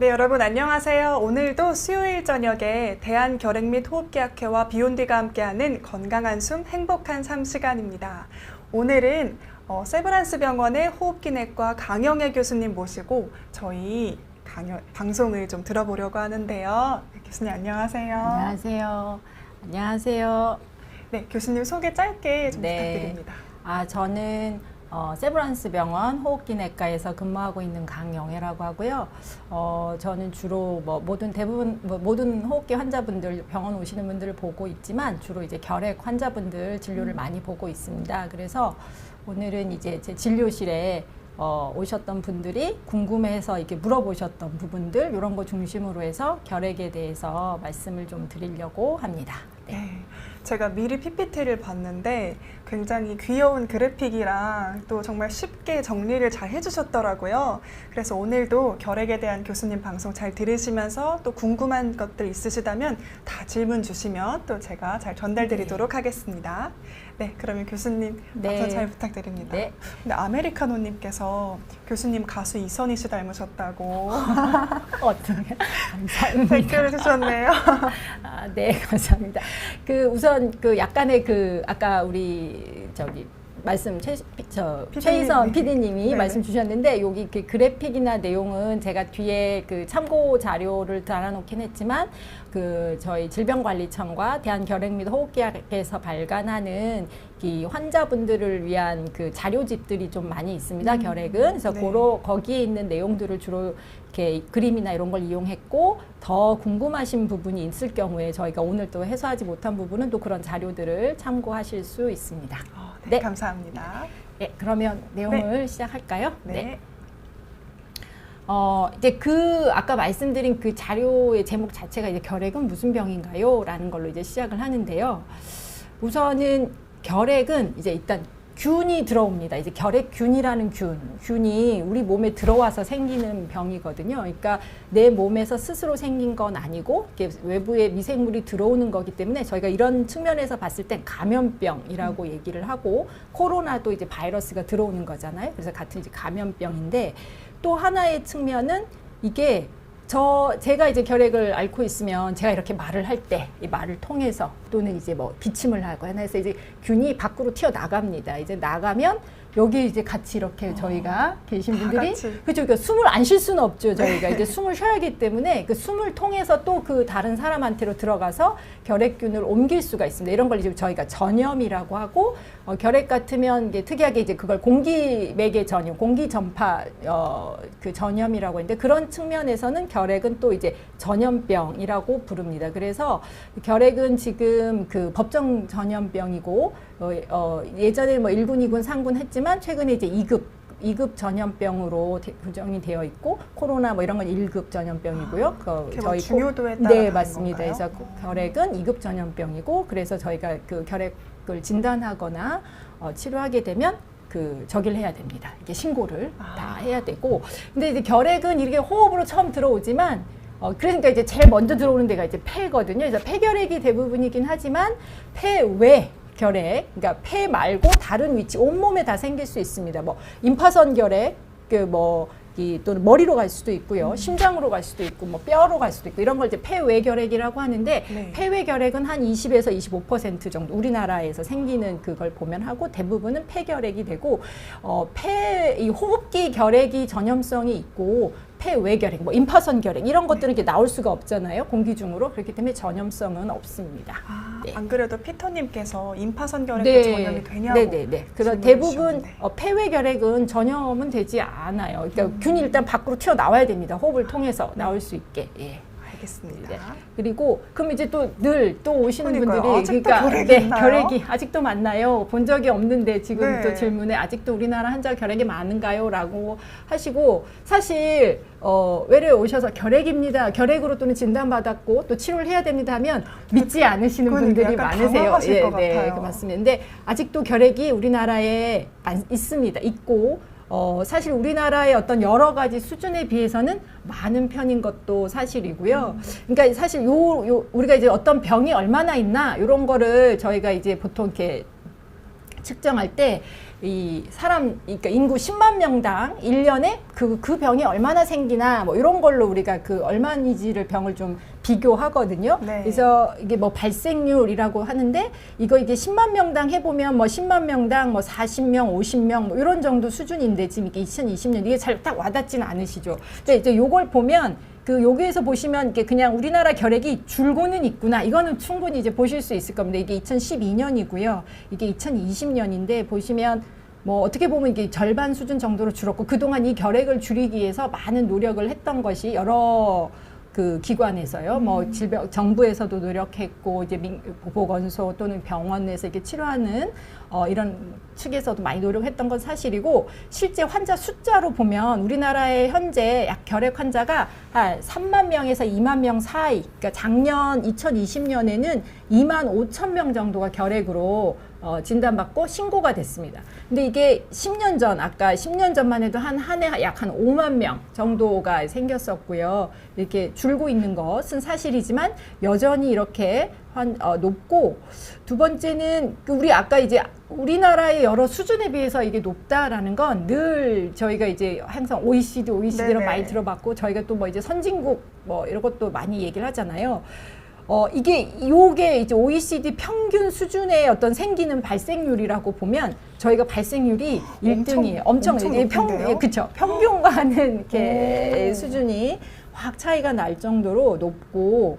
네, 여러분 안녕하세요. 오늘도 수요일 저녁에 대한결핵 및 호흡기학회와 비욘디가 함께하는 건강한 숨, 행복한 삶 시간입니다. 오늘은 세브란스 병원의 호흡기내과 강영애 교수님 모시고 저희 방송을 좀 들어보려고 하는데요. 네, 교수님 안녕하세요. 안녕하세요. 안녕하세요. 네, 교수님 소개 짧게 좀 부탁드립니다. 저는 세브란스 병원 호흡기내과에서 근무하고 있는 강영애라고 하고요. 저는 주로 모든 호흡기 환자분들 병원 오시는 분들을 보고 있지만 주로 이제 결핵 환자분들 진료를 많이 보고 있습니다. 그래서 오늘은 이제 제 진료실에 오셨던 분들이 궁금해서 이렇게 물어보셨던 부분들 이런 거 중심으로 해서 결핵에 대해서 말씀을 좀 드리려고 합니다. 네. 제가 미리 PPT를 봤는데 굉장히 귀여운 그래픽이랑 또 정말 쉽게 정리를 잘 해주셨더라고요. 그래서 오늘도 결핵에 대한 교수님 방송 잘 들으시면서 또 궁금한 것들 있으시다면 다 질문 주시면 또 제가 잘 전달드리도록 하겠습니다. 네, 그러면 교수님 방송 잘 부탁드립니다. 네. 근데 아메리카노님께서 교수님 가수 이선희 씨 닮으셨다고 어떻게 감사합니다. 댓글을 주셨네요. 네, 감사합니다. 우선 약간의 아까 우리 말씀 최희선 PD님이 말씀 주셨는데 여기 그래픽이나 내용은 제가 뒤에 참고 자료를 달아놓긴 했지만 저희 질병관리청과 대한결핵 및 호흡기학에서 발간하는 이 환자분들을 위한 자료집들이 좀 많이 있습니다. 결핵은 그래서 거기에 있는 내용들을 주로 이렇게 그림이나 이런 걸 이용했고 더 궁금하신 부분이 있을 경우에 저희가 오늘 또 해소하지 못한 부분은 또 그런 자료들을 참고하실 수 있습니다. 네, 감사합니다. 네, 그러면 내용을 시작할까요? 네. 이제 아까 말씀드린 자료의 제목 자체가 이제 결핵은 무슨 병인가요? 라는 걸로 이제 시작을 하는데요. 우선은 결핵은 이제 일단 균이 들어옵니다. 이제 결핵균이라는 균이 우리 몸에 들어와서 생기는 병이거든요. 그러니까 내 몸에서 스스로 생긴 건 아니고 외부에 미생물이 들어오는 거기 때문에 저희가 이런 측면에서 봤을 땐 감염병이라고 얘기를 하고 코로나도 이제 바이러스가 들어오는 거잖아요. 그래서 같은 이제 감염병인데 또 하나의 측면은 이게 제가 이제 결핵을 앓고 있으면 제가 이렇게 말을 할 때 이 말을 통해서 또는 이제 기침을 하거나 해서 이제 균이 밖으로 튀어나갑니다. 이제 나가면 여기 이제 같이 이렇게 저희가 계신 분들이 그렇죠. 그러니까 숨을 안 쉴 수는 없죠. 저희가 이제 숨을 쉬어야 하기 때문에 숨을 통해서 또 다른 사람한테로 들어가서 결핵균을 옮길 수가 있습니다. 이런 걸 이제 저희가 전염이라고 하고 결핵 같으면 이게 특이하게 이제 그걸 공기매개 전염, 공기전파 전염이라고 했는데 그런 측면에서는 결핵은 또 이제 전염병이라고 부릅니다. 그래서 결핵은 지금 법정 전염병이고 예전에 1군, 2군, 3군 했지만 최근에 이제 2급 전염병으로 구정이 되어 있고 코로나 이런 건 1급 전염병이고요. 저희 중요도에 따라 네, 맞습니다. 그래서 결핵은 2급 전염병이고 그래서 저희가 결핵을 진단하거나 치료하게 되면 저기를 해야 됩니다. 이게 신고를 다 해야 되고 근데 이제 결핵은 이렇게 호흡으로 처음 들어오지만 그러니까 이제 제일 먼저 들어오는 데가 이제 폐거든요. 그래서 폐결핵이 대부분이긴 하지만 폐외 결핵, 그러니까 폐 말고 다른 위치, 온몸에 다 생길 수 있습니다. 임파선 결핵, 또는 머리로 갈 수도 있고요. 심장으로 갈 수도 있고, 뼈로 갈 수도 있고, 이런 걸 이제 폐외결핵이라고 하는데, 폐외결핵은 한 20에서 25% 정도 우리나라에서 생기는 그걸 보면 하고, 대부분은 폐결핵이 되고, 이 호흡기 결핵이 전염성이 있고, 폐외결핵, 임파선 결핵 이런 것들은 이렇게 나올 수가 없잖아요. 공기 중으로. 그렇기 때문에 전염성은 없습니다. 네. 안 그래도 피터님께서 임파선 결핵도 전염이 되냐고. 네네네. 그래서 대부분 폐외결핵은 전염은 되지 않아요. 그러니까 균이 일단 밖으로 튀어나와야 됩니다. 호흡을 통해서 나올 수 있게. 예. 알겠습니다. 네. 그리고 그럼 이제 늘 오시는 그러니까요. 분들이 결핵이 아직도 많나요? 본 적이 없는데 지금 또 질문에 아직도 우리나라 환자 결핵이 많은가요? 라고 하시고 사실 외래 오셔서 결핵입니다. 결핵으로 또는 진단받았고 또 치료를 해야 됩니다 하면 믿지 않으시는 분들이 많으세요. 네, 맞습니다. 근데 아직도 결핵이 우리나라에 있습니다. 있고 사실 우리나라의 어떤 여러 가지 수준에 비해서는 많은 편인 것도 사실이고요. 그러니까 사실 우리가 이제 어떤 병이 얼마나 있나 이런 거를 저희가 이제 보통 이렇게 측정할 때 이 사람, 그러니까 인구 10만 명당 1년에 그 병이 얼마나 생기나 뭐 이런 걸로 우리가 그 얼마인지를 병을 좀 비교하거든요. 네. 그래서 이게 뭐 발생률이라고 하는데 이게 10만 명당 해보면 뭐 10만 명당 뭐 40명, 50명 뭐 이런 정도 수준인데 지금 이게 2020년 이게 잘 딱 와닿지는 않으시죠. 근데 이제 요걸 보면 여기에서 보시면 이게 그냥 우리나라 결핵이 줄고는 있구나. 이거는 충분히 이제 보실 수 있을 겁니다. 이게 2012년이고요. 이게 2020년인데 보시면 뭐 어떻게 보면 이게 절반 수준 정도로 줄었고 그동안 이 결핵을 줄이기 위해서 많은 노력을 했던 것이 여러 그 기관에서요, 뭐 정부에서도 노력했고 이제 보건소 또는 병원에서 이렇게 치료하는 이런 측에서도 많이 노력했던 건 사실이고 실제 환자 숫자로 보면 우리나라의 현재 결핵 환자가 한 3만 명에서 2만 명 사이. 그러니까 작년 2020년에는 2만 5천 명 정도가 결핵으로 진단받고 신고가 됐습니다. 근데 이게 10년 전, 아까 10년 전만 해도 한 해 약 한 5만 명 정도가 생겼었고요. 이렇게 줄고 있는 것은 사실이지만 여전히 이렇게 높고, 두 번째는 우리 아까 이제 우리나라의 여러 수준에 비해서 이게 높다라는 건 늘 저희가 이제 항상 OECD를 네네. 많이 들어봤고 저희가 또 뭐 이제 선진국 뭐 이런 것도 많이 얘기를 하잖아요. 요게 이제 OECD 평균 수준의 어떤 생기는 발생률이라고 보면 저희가 발생률이 1등이에요. 엄청 높은데요? 그쵸. 평균과는 이렇게 수준이 확 차이가 날 정도로 높고,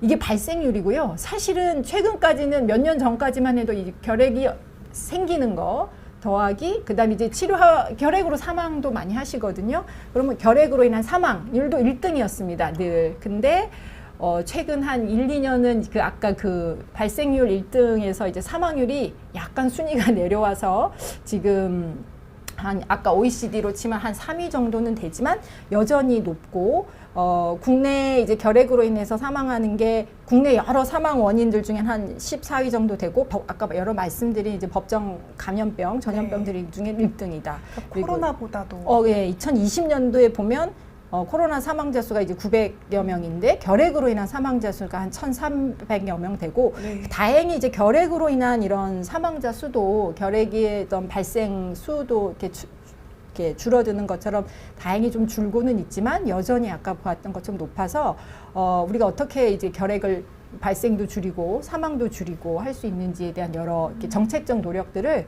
이게 발생률이고요. 사실은 최근까지는 몇 년 전까지만 해도 이 결핵이 생기는 거 더하기 그다음에 이제 결핵으로 사망도 많이 하시거든요. 그러면 결핵으로 인한 사망률도 1등이었습니다. 늘. 근데 최근 한 1, 2년은 아까 발생률 1등에서 이제 사망률이 약간 순위가 내려와서 지금 아까 OECD로 치면 한 3위 정도는 되지만 여전히 높고, 국내 이제 결핵으로 인해서 사망하는 게 국내 여러 사망 원인들 중에 한 14위 정도 되고, 아까 여러 말씀드린 이제 법정 감염병, 전염병들 중에 1등이다. 코로나보다도. 예, 2020년도에 보면 코로나 사망자 수가 이제 900여 명인데 결핵으로 인한 사망자 수가 한 1,300여 명 되고, 네. 다행히 이제 결핵으로 인한 이런 사망자 수도 결핵의 어떤 발생 수도 이렇게 줄어드는 것처럼 다행히 좀 줄고는 있지만 여전히 아까 보았던 것처럼 높아서 우리가 어떻게 이제 결핵을 발생도 줄이고 사망도 줄이고 할 수 있는지에 대한 여러 이렇게 정책적 노력들을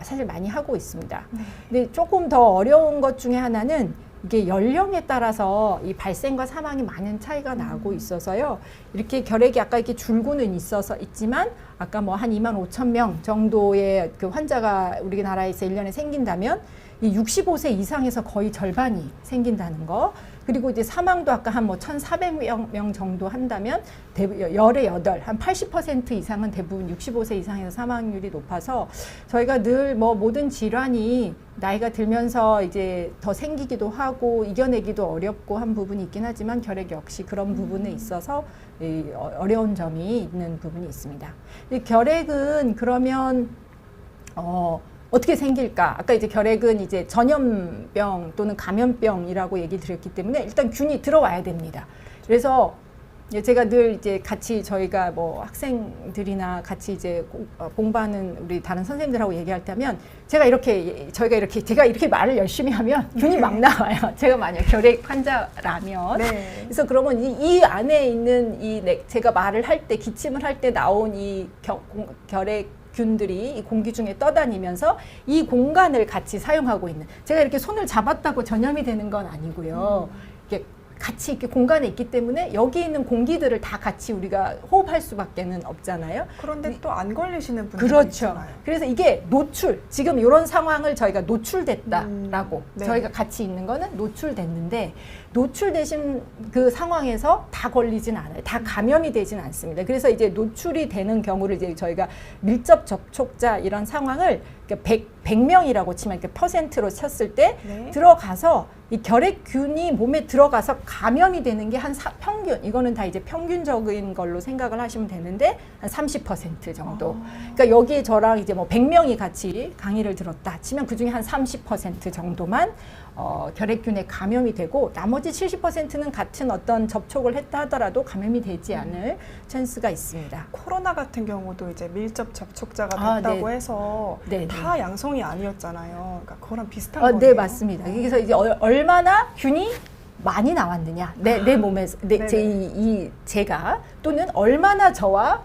사실 많이 하고 있습니다. 네. 근데 조금 더 어려운 것 중에 하나는 이게 연령에 따라서 이 발생과 사망이 많은 차이가 나고 있어서요. 이렇게 결핵이 아까 이렇게 줄고는 있지만 아까 뭐 한 2만 5천 명 정도의 그 환자가 우리나라에서 1년에 생긴다면 이 65세 이상에서 거의 절반이 생긴다는 거. 그리고 이제 사망도 아까 한 뭐 1,400명 정도 한다면 열의 8, 한 80% 이상은 대부분 65세 이상에서 사망률이 높아서 저희가 늘 뭐 모든 질환이 나이가 들면서 이제 더 생기기도 하고 이겨내기도 어렵고 한 부분이 있긴 하지만 결핵 역시 그런 부분에 있어서 어려운 점이 있는 부분이 있습니다. 결핵은 그러면 어떻게 생길까? 아까 이제 결핵은 이제 전염병 또는 감염병이라고 얘기 드렸기 때문에 일단 균이 들어와야 됩니다. 그래서 제가 늘 이제 같이 저희가 뭐 학생들이나 같이 이제 공부하는 우리 다른 선생님들하고 얘기할 때면 제가 이렇게 말을 열심히 하면 균이 막 나와요. 제가 만약 결핵 환자라면. 네. 그래서 그러면 이 안에 있는 제가 말을 할 때 기침을 할 때 나온 이 결핵 균들이 이 공기 중에 떠다니면서 이 공간을 같이 사용하고 있는, 제가 이렇게 손을 잡았다고 전염이 되는 건 아니고요. 이렇게 같이 이렇게 공간에 있기 때문에 여기 있는 공기들을 다 같이 우리가 호흡할 수밖에는 없잖아요. 그런데 또 안 걸리시는 분들이 그렇죠. 있잖아요. 그래서 이게 지금 이런 상황을 저희가 노출됐다라고 네. 저희가 같이 있는 거는 노출됐는데, 노출되신 그 상황에서 다 걸리진 않아요. 다 감염이 되진 않습니다. 그래서 이제 노출이 되는 경우를 이제 저희가 밀접 접촉자 이런 상황을 100명이라고 치면 이렇게 퍼센트로 쳤을 때 네. 들어가서 이 결핵균이 몸에 들어가서 감염이 되는 게 한 평균, 이거는 다 이제 평균적인 걸로 생각을 하시면 되는데 한 30% 정도. 그러니까 여기에 저랑 이제 뭐 100명이 같이 강의를 들었다 치면 그 중에 한 30% 정도만 결핵균에 감염이 되고 나머지 70%는 같은 어떤 접촉을 했다 하더라도 감염이 되지 않을 찬스가 있습니다. 코로나 같은 경우도 이제 밀접 접촉자가 됐다고 네. 해서 네, 다 다 양성이 아니었잖아요. 그러니까 그거랑 비슷한 네, 거네요. 맞습니다. 그래서 이제 얼마나 균이 많이 나왔느냐, 내 몸에서, 네네. 제가 또는 얼마나 저와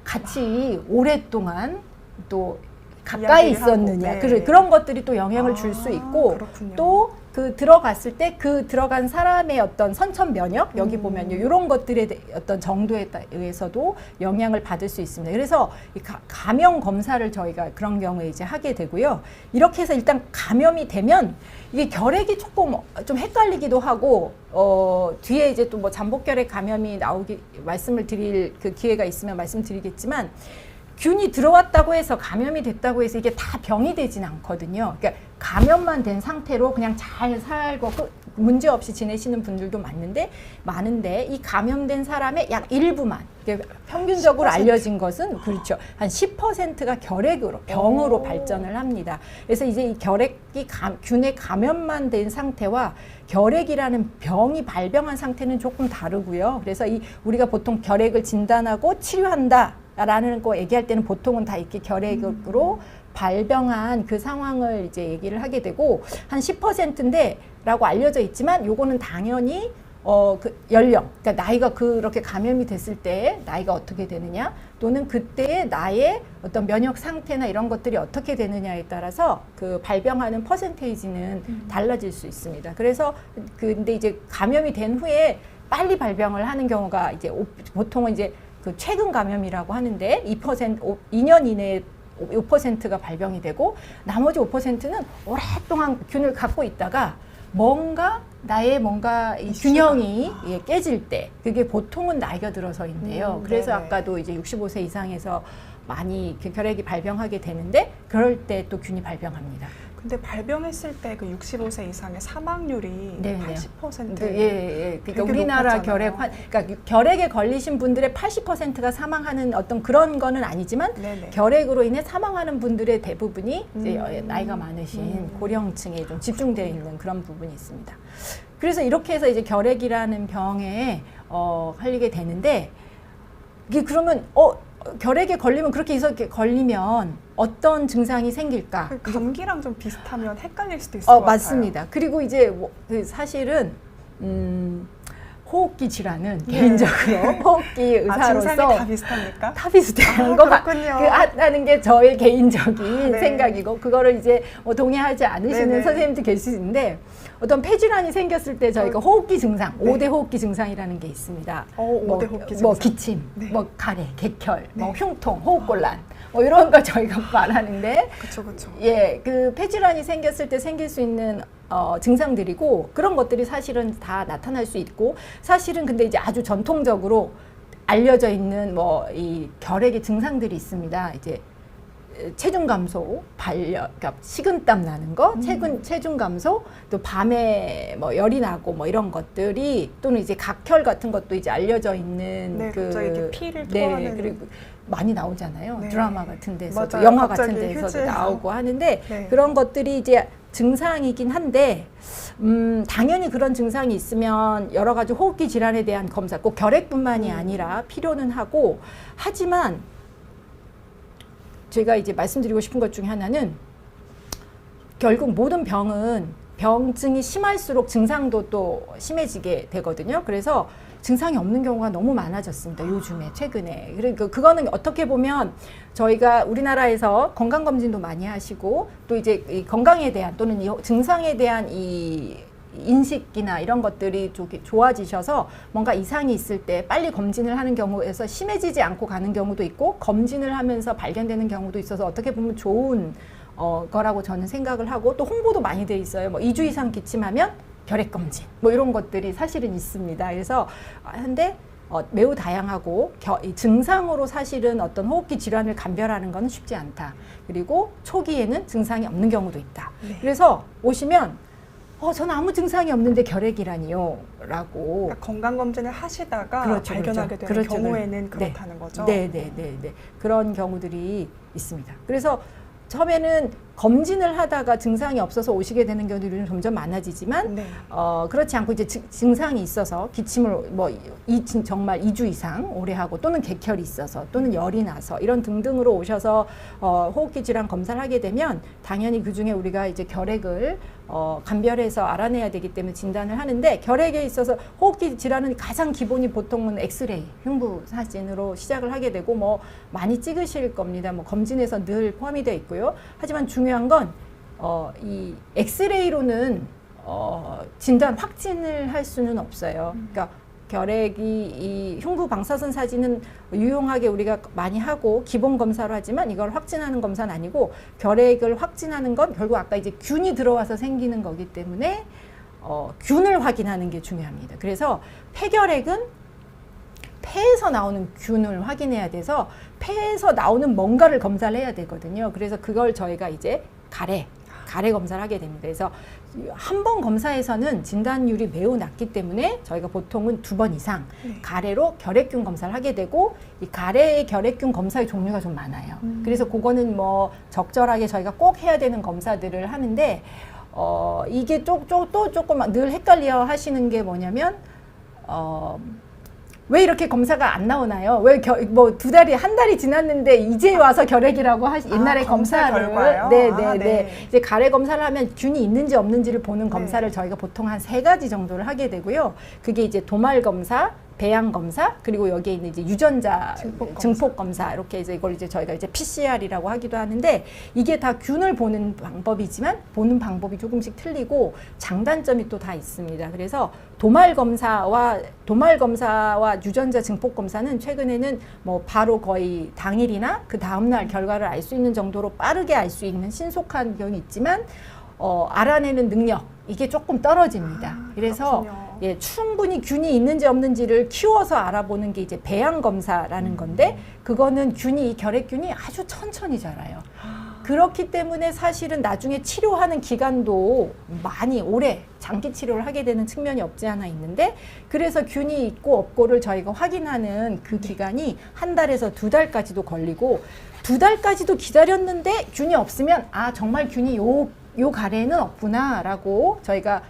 같이 오랫동안 또 가까이 이야기를 하고, 있었느냐, 네. 그런 것들이 또 영향을 줄 수 있고, 그렇군요. 또 그 들어갔을 때 그 들어간 사람의 어떤 선천 면역, 여기 보면요, 이런 것들에 어떤 정도에 의해서도 영향을 받을 수 있습니다. 그래서 이 감염 검사를 저희가 그런 경우에 이제 하게 되고요. 이렇게 해서 일단 감염이 되면 이게 결핵이 조금 좀 헷갈리기도 하고, 뒤에 이제 또 뭐 잠복결핵 감염이 말씀을 드릴 그 기회가 있으면 말씀드리겠지만, 균이 들어왔다고 해서 감염이 됐다고 해서 이게 다 병이 되진 않거든요. 그러니까 감염만 된 상태로 그냥 잘 살고 문제 없이 지내시는 분들도 많은데 이 감염된 사람의 약 일부만, 평균적으로 10%? 알려진 것은 그렇죠. 한 10%가 결핵으로 병으로 발전을 합니다. 그래서 이제 이 결핵이 균의 감염만 된 상태와 결핵이라는 병이 발병한 상태는 조금 다르고요. 그래서 우리가 보통 결핵을 진단하고 치료한다 라는 거 얘기할 때는 보통은 다 이렇게 결핵으로 발병한 그 상황을 이제 얘기를 하게 되고, 한 10%인데 라고 알려져 있지만, 요거는 당연히 그 연령, 그러니까 나이가 그렇게 감염이 됐을 때 나이가 어떻게 되느냐, 또는 그때의 나의 어떤 면역 상태나 이런 것들이 어떻게 되느냐에 따라서 그 발병하는 퍼센테이지는 달라질 수 있습니다. 그래서 근데 이제 감염이 된 후에 빨리 발병을 하는 경우가 이제 보통은 이제 그 최근 감염이라고 하는데 2년 이내에 5%가 발병이 되고, 나머지 5%는 오랫동안 균을 갖고 있다가 나의 이 균형이 깨질 때, 그게 보통은 나이가 들어서인데요. 그래서 네네. 아까도 이제 65세 이상에서 많이 결핵이 발병하게 되는데, 그럴 때 또 균이 발병합니다. 근데 발병했을 때 그 65세 이상의 사망률이 네네. 80%. 그러니까 되게 우리나라 높았잖아요. 그러니까 결핵에 걸리신 분들의 80%가 사망하는 어떤 그런 거는 아니지만, 네네. 결핵으로 인해 사망하는 분들의 대부분이 이제 나이가 많으신 고령층에 좀 집중되어 있는 그런 부분이 있습니다. 그래서 이렇게 해서 이제 결핵이라는 병에 걸리게 되는데, 이게 그러면 결핵에 걸리면 그렇게 해서 걸리면 어떤 증상이 생길까? 그 감기랑 좀 비슷하면 헷갈릴 수도 있을 것 같아요. 맞습니다. 그리고 이제 사실은 호흡기 질환은 개인적으로 호흡기 의사로서 증상이 다 비슷합니까? 다 비슷한 것 그렇군요. 하는 게 저의 개인적인 네. 생각이고, 그거를 이제 동의하지 않으시는 네네. 선생님도 계시는데, 어떤 폐질환이 생겼을 때 저희가 호흡기 증상, 네. 5대 호흡기 증상이라는 게 있습니다. 5대 호흡기 뭐 증상. 기침, 네. 뭐 가래, 객혈, 뭐 네. 흉통, 호흡곤란, 뭐 이런 거 저희가 말하는데, 그렇죠. 그 폐질환이 생겼을 때 생길 수 있는 증상들이고, 그런 것들이 사실은 다 나타날 수 있고, 사실은 근데 이제 아주 전통적으로 알려져 있는 이 결핵의 증상들이 있습니다. 이제 체중 감소, 그러니까 식은땀 나는 거, 체중 감소, 또 밤에 열이 나고 이런 것들이, 또는 이제 각혈 같은 것도 이제 알려져 있는 네, 갑자기 이렇게 피를 토하는. 그리고 많이 나오잖아요. 네. 드라마 같은 데서도, 맞아요. 영화 같은 갑자기 데서도 휴지에서. 나오고 하는데, 네. 그런 것들이 이제 증상이긴 한데, 당연히 그런 증상이 있으면 여러 가지 호흡기 질환에 대한 검사, 꼭 결핵뿐만이 아니라 필요는 하고, 하지만 제가 이제 말씀드리고 싶은 것 중에 하나는, 결국 모든 병증이 심할수록 증상도 또 심해지게 되거든요. 그래서 증상이 없는 경우가 너무 많아졌습니다. 요즘에, 최근에. 그러니까 그거는 어떻게 보면 저희가 우리나라에서 건강검진도 많이 하시고, 또 이제 이 건강에 대한, 또는 이 증상에 대한 이 인식이나 이런 것들이 좋아지셔서 뭔가 이상이 있을 때 빨리 검진을 하는 경우에서 심해지지 않고 가는 경우도 있고, 검진을 하면서 발견되는 경우도 있어서 어떻게 보면 좋은 거라고 저는 생각을 하고, 또 홍보도 많이 돼 있어요. 2주 이상 기침하면 결핵 검진, 이런 것들이 사실은 있습니다. 그래서 근데 매우 다양하고, 이 증상으로 사실은 어떤 호흡기 질환을 감별하는 건 쉽지 않다. 그리고 초기에는 증상이 없는 경우도 있다. 네. 그래서 오시면 저는 아무 증상이 없는데 결핵이라니요 라고. 그러니까 건강검진을 하시다가 그렇죠, 발견하게 그렇죠. 되는 그렇죠, 경우에는 네. 그렇다는 거죠. 네. 그런 경우들이 있습니다. 그래서 처음에는 검진을 하다가 증상이 없어서 오시게 되는 경우들이 점점 많아지지만 네. 그렇지 않고 이제 증상이 있어서 기침을 정말 2주 이상 오래 하고 또는 객혈이 있어서 또는 열이 나서 이런 등등으로 오셔서 호흡기 질환 검사를 하게 되면 당연히 그 중에 우리가 이제 결핵을 감별해서 알아내야 되기 때문에 진단을 하는데, 결핵에 있어서 호흡기 질환은 가장 기본이 보통은 엑스레이, 흉부 사진으로 시작을 하게 되고 뭐 많이 찍으실 겁니다. 뭐 검진에서 늘 포함이 되어 있고요. 하지만 중요한 건 이 엑스레이로는 진단 확진을 할 수는 없어요. 그러니까 결핵이 이 흉부 방사선 사진은 유용하게 우리가 많이 하고 기본 검사로 하지만 이걸 확진하는 검사는 아니고, 결핵을 확진하는 건 결국 아까 이제 균이 들어와서 생기는 거기 때문에 균을 확인하는 게 중요합니다. 그래서 폐결핵은 폐에서 나오는 균을 확인해야 돼서 폐에서 나오는 뭔가를 검사를 해야 되거든요. 그래서 그걸 저희가 이제 가래 검사를 하게 됩니다. 그래서 한 번 검사에서는 진단율이 매우 낮기 때문에 저희가 보통은 2번 이상 가래로 결핵균 검사를 하게 되고, 이 가래의 결핵균 검사의 종류가 좀 많아요. 그래서 그거는 뭐 적절하게 저희가 꼭 해야 되는 검사들을 하는데, 이게 또 조금 늘 헷갈려 하시는 게 뭐냐면, 왜 이렇게 검사가 안 나오나요? 왜 뭐 2달이, 1달이 지났는데 이제 와서 결핵이라고 옛날에 검사 검사를 결과요? 네. 이제 가래 검사를 하면 균이 있는지 없는지를 보는 검사를 저희가 보통 한 3가지 정도를 하게 되고요. 그게 이제 도말 검사, 배양 검사, 그리고 여기에 있는 이제 유전자 증폭 검사, 이렇게 이제 이걸 이제 저희가 이제 PCR이라고 하기도 하는데, 이게 다 균을 보는 방법이지만 보는 방법이 조금씩 틀리고 장단점이 또 다 있습니다. 그래서 도말 검사와 유전자 증폭 검사는 최근에는 뭐 바로 거의 당일이나 그 다음날 결과를 알 수 있는 정도로 빠르게 알 수 있는 신속한 경우 있지만 알아내는 능력, 이게 조금 떨어집니다. 그래서 예, 충분히 균이 있는지 없는지를 키워서 알아보는 게 이제 배양 검사라는 건데, 그거는 이 결핵균이 아주 천천히 자라요. 그렇기 때문에 사실은 나중에 치료하는 기간도 많이 오래 장기 치료를 하게 되는 측면이 없지 않아 있는데, 그래서 균이 있고 없고를 저희가 확인하는 그 기간이 1달에서 2달까지도 걸리고, 2달까지도 기다렸는데 균이 없으면 정말 균이 요 가래는 없구나라고 저희가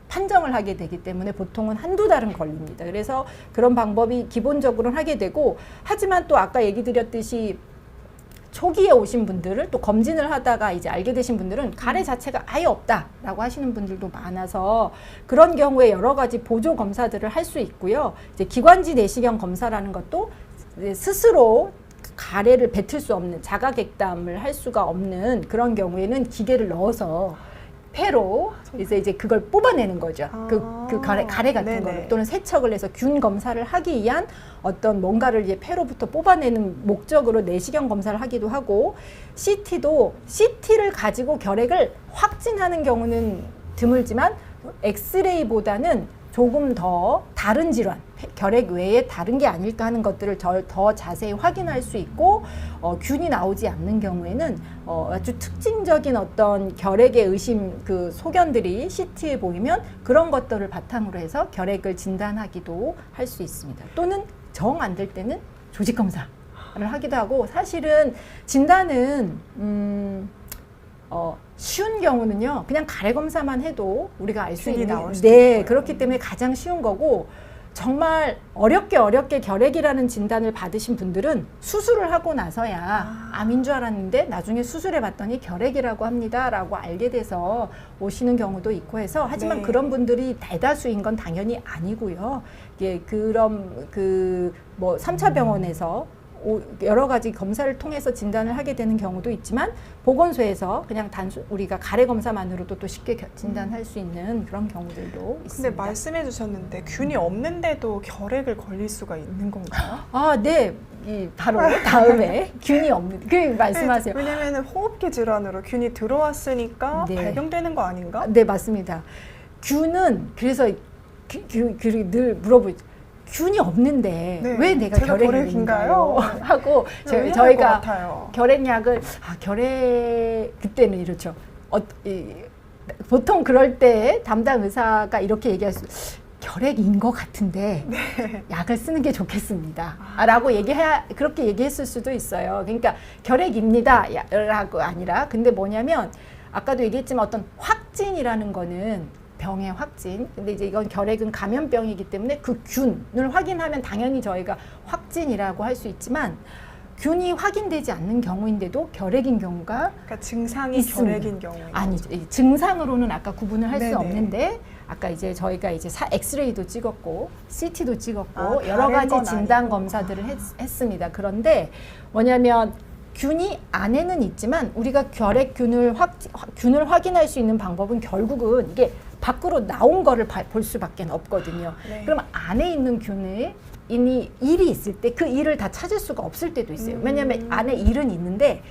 판정을 하게 되기 때문에 보통은 1~2달은 걸립니다. 그래서 그런 방법이 기본적으로는 하게 되고, 하지만 또 아까 얘기 드렸듯이 초기에 오신 분들을 또 검진을 하다가 이제 알게 되신 분들은 가래 자체가 아예 없다라고 하시는 분들도 많아서, 그런 경우에 여러 가지 보조 검사들을 할 수 있고요. 이제 기관지 내시경 검사라는 것도 스스로 가래를 뱉을 수 없는, 자가객담을 할 수가 없는 그런 경우에는 기계를 넣어서 폐로 이제 그걸 뽑아내는 거죠. 그 가래 같은 거를, 또는 세척을 해서 균 검사를 하기 위한 어떤 뭔가를 이제 폐로부터 뽑아내는 목적으로 내시경 검사를 하기도 하고, CT를 가지고 결핵을 확진하는 경우는 드물지만 엑스레이보다는 조금 더 다른 질환, 결핵 외에 다른 게 아닐까 하는 것들을 더 자세히 확인할 수 있고, 균이 나오지 않는 경우에는 아주 특징적인 어떤 결핵의 의심 소견들이 CT에 보이면 그런 것들을 바탕으로 해서 결핵을 진단하기도 할 수 있습니다. 또는 정 안 될 때는 조직 검사를 하기도 하고, 사실은 진단은 쉬운 경우는요, 그냥 가래 검사만 해도 우리가 알 수 있는, 그렇기 때문에 가장 쉬운 거고, 정말 어렵게 결핵이라는 진단을 받으신 분들은 수술을 하고 나서야 암인 줄 알았는데 나중에 수술해 봤더니 결핵이라고 합니다 라고 알게 돼서 오시는 경우도 있고 해서, 하지만 그런 분들이 대다수인 건 당연히 아니고요. 예, 그럼 3차 병원에서 여러 가지 검사를 통해서 진단을 하게 되는 경우도 있지만, 보건소에서 그냥 우리가 가래 검사만으로도 또 쉽게 진단할 수 있는 그런 경우들도 있습니다. 근데 말씀해 주셨는데 균이 없는데도 결핵을 걸릴 수가 있는 건가요? 네. 바로 다음에 균이 없는, 말씀하세요. 왜냐면 호흡기 질환으로 균이 들어왔으니까 발병되는 거 아닌가? 네, 맞습니다. 균은 그래서 늘 물어보죠. 균이 없는데 왜 내가 결핵인가요? 하고 저희가 결핵약을 그때는 이렇죠. 보통 그럴 때 담당 의사가 이렇게 얘기할 수, 결핵인 것 같은데 약을 쓰는 게 좋겠습니다. 라고 그렇게 얘기했을 수도 있어요. 그러니까 결핵입니다. 라고 아니라. 근데 뭐냐면 아까도 얘기했지만 어떤 확진이라는 거는 병의 확진. 근데 이제 이건 결핵은 감염병이기 때문에 그 균을 확인하면 당연히 저희가 확진이라고 할 수 있지만 균이 확인되지 않는 경우인데도 결핵인 경우가 그러니까 증상이 있습니다. 결핵인 경우. 아니죠. 이 증상으로는 아까 구분을 할 수 네네. 없는데 아까 이제 저희가 이제 엑스레이도 찍었고 CT도 찍었고 아, 여러 다른 가지 건 진단 아니고. 검사들을 했습니다. 그런데 뭐냐면 균이 안에는 있지만 우리가 결핵균을 균을 확인할 수 있는 방법은 결국은 이게 밖으로 나온 거를 볼 수밖에 없거든요. 네. 그럼 안에 있는 균이 일이 있을 때 그 일을 다 찾을 수가 없을 때도 있어요. 왜냐하면 안에 일은 있는데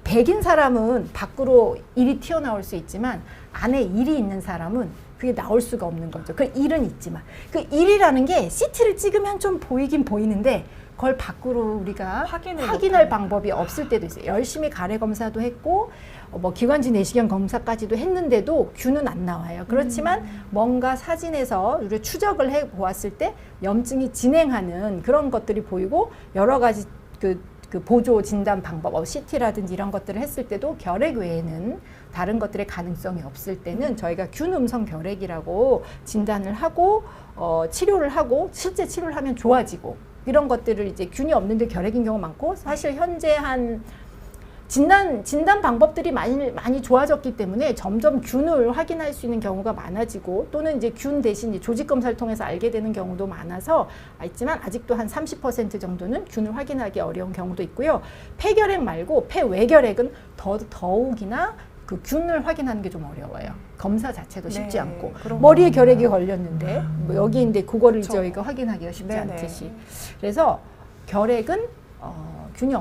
백인 사람은 밖으로 일이 튀어나올 수 있지만 안에 일이 있는 사람은 그게 나올 수가 없는 거죠. 그 일은 있지만 그 일이라는 게 CT를 찍으면 좀 보이긴 보이는데 그걸 밖으로 우리가 확인할 방법이 없을 때도 있어요. 열심히 가래 검사도 했고 뭐 기관지 내시경 검사까지도 했는데도 균은 안 나와요. 그렇지만 뭔가 사진에서 우리가 추적을 해 보았을 때 염증이 진행하는 그런 것들이 보이고 여러 가지 그 보조 진단 방법, CT라든지 이런 것들을 했을 때도 결핵 외에는 다른 것들의 가능성이 없을 때는 저희가 균 음성 결핵이라고 진단을 하고 치료를 하고 실제 치료를 하면 좋아지고 이런 것들을 이제 균이 없는데 결핵인 경우 많고 사실 현재 한 진단 방법들이 많이 좋아졌기 때문에 점점 균을 확인할 수 있는 경우가 많아지고 또는 이제 균 대신 조직 검사를 통해서 알게 되는 경우도 많아서 있지만 아직도 한 30% 정도는 균을 확인하기 어려운 경우도 있고요. 폐결핵 말고 폐외결핵은 더욱이나 그 균을 확인하는 게 좀 어려워요. 검사 자체도 쉽지 네, 않고 그런 머리에 거구나. 결핵이 걸렸는데 뭐 여기인데 그거를 그쵸. 저희가 확인하기가 쉽지 네네. 않듯이 그래서 결핵은 균이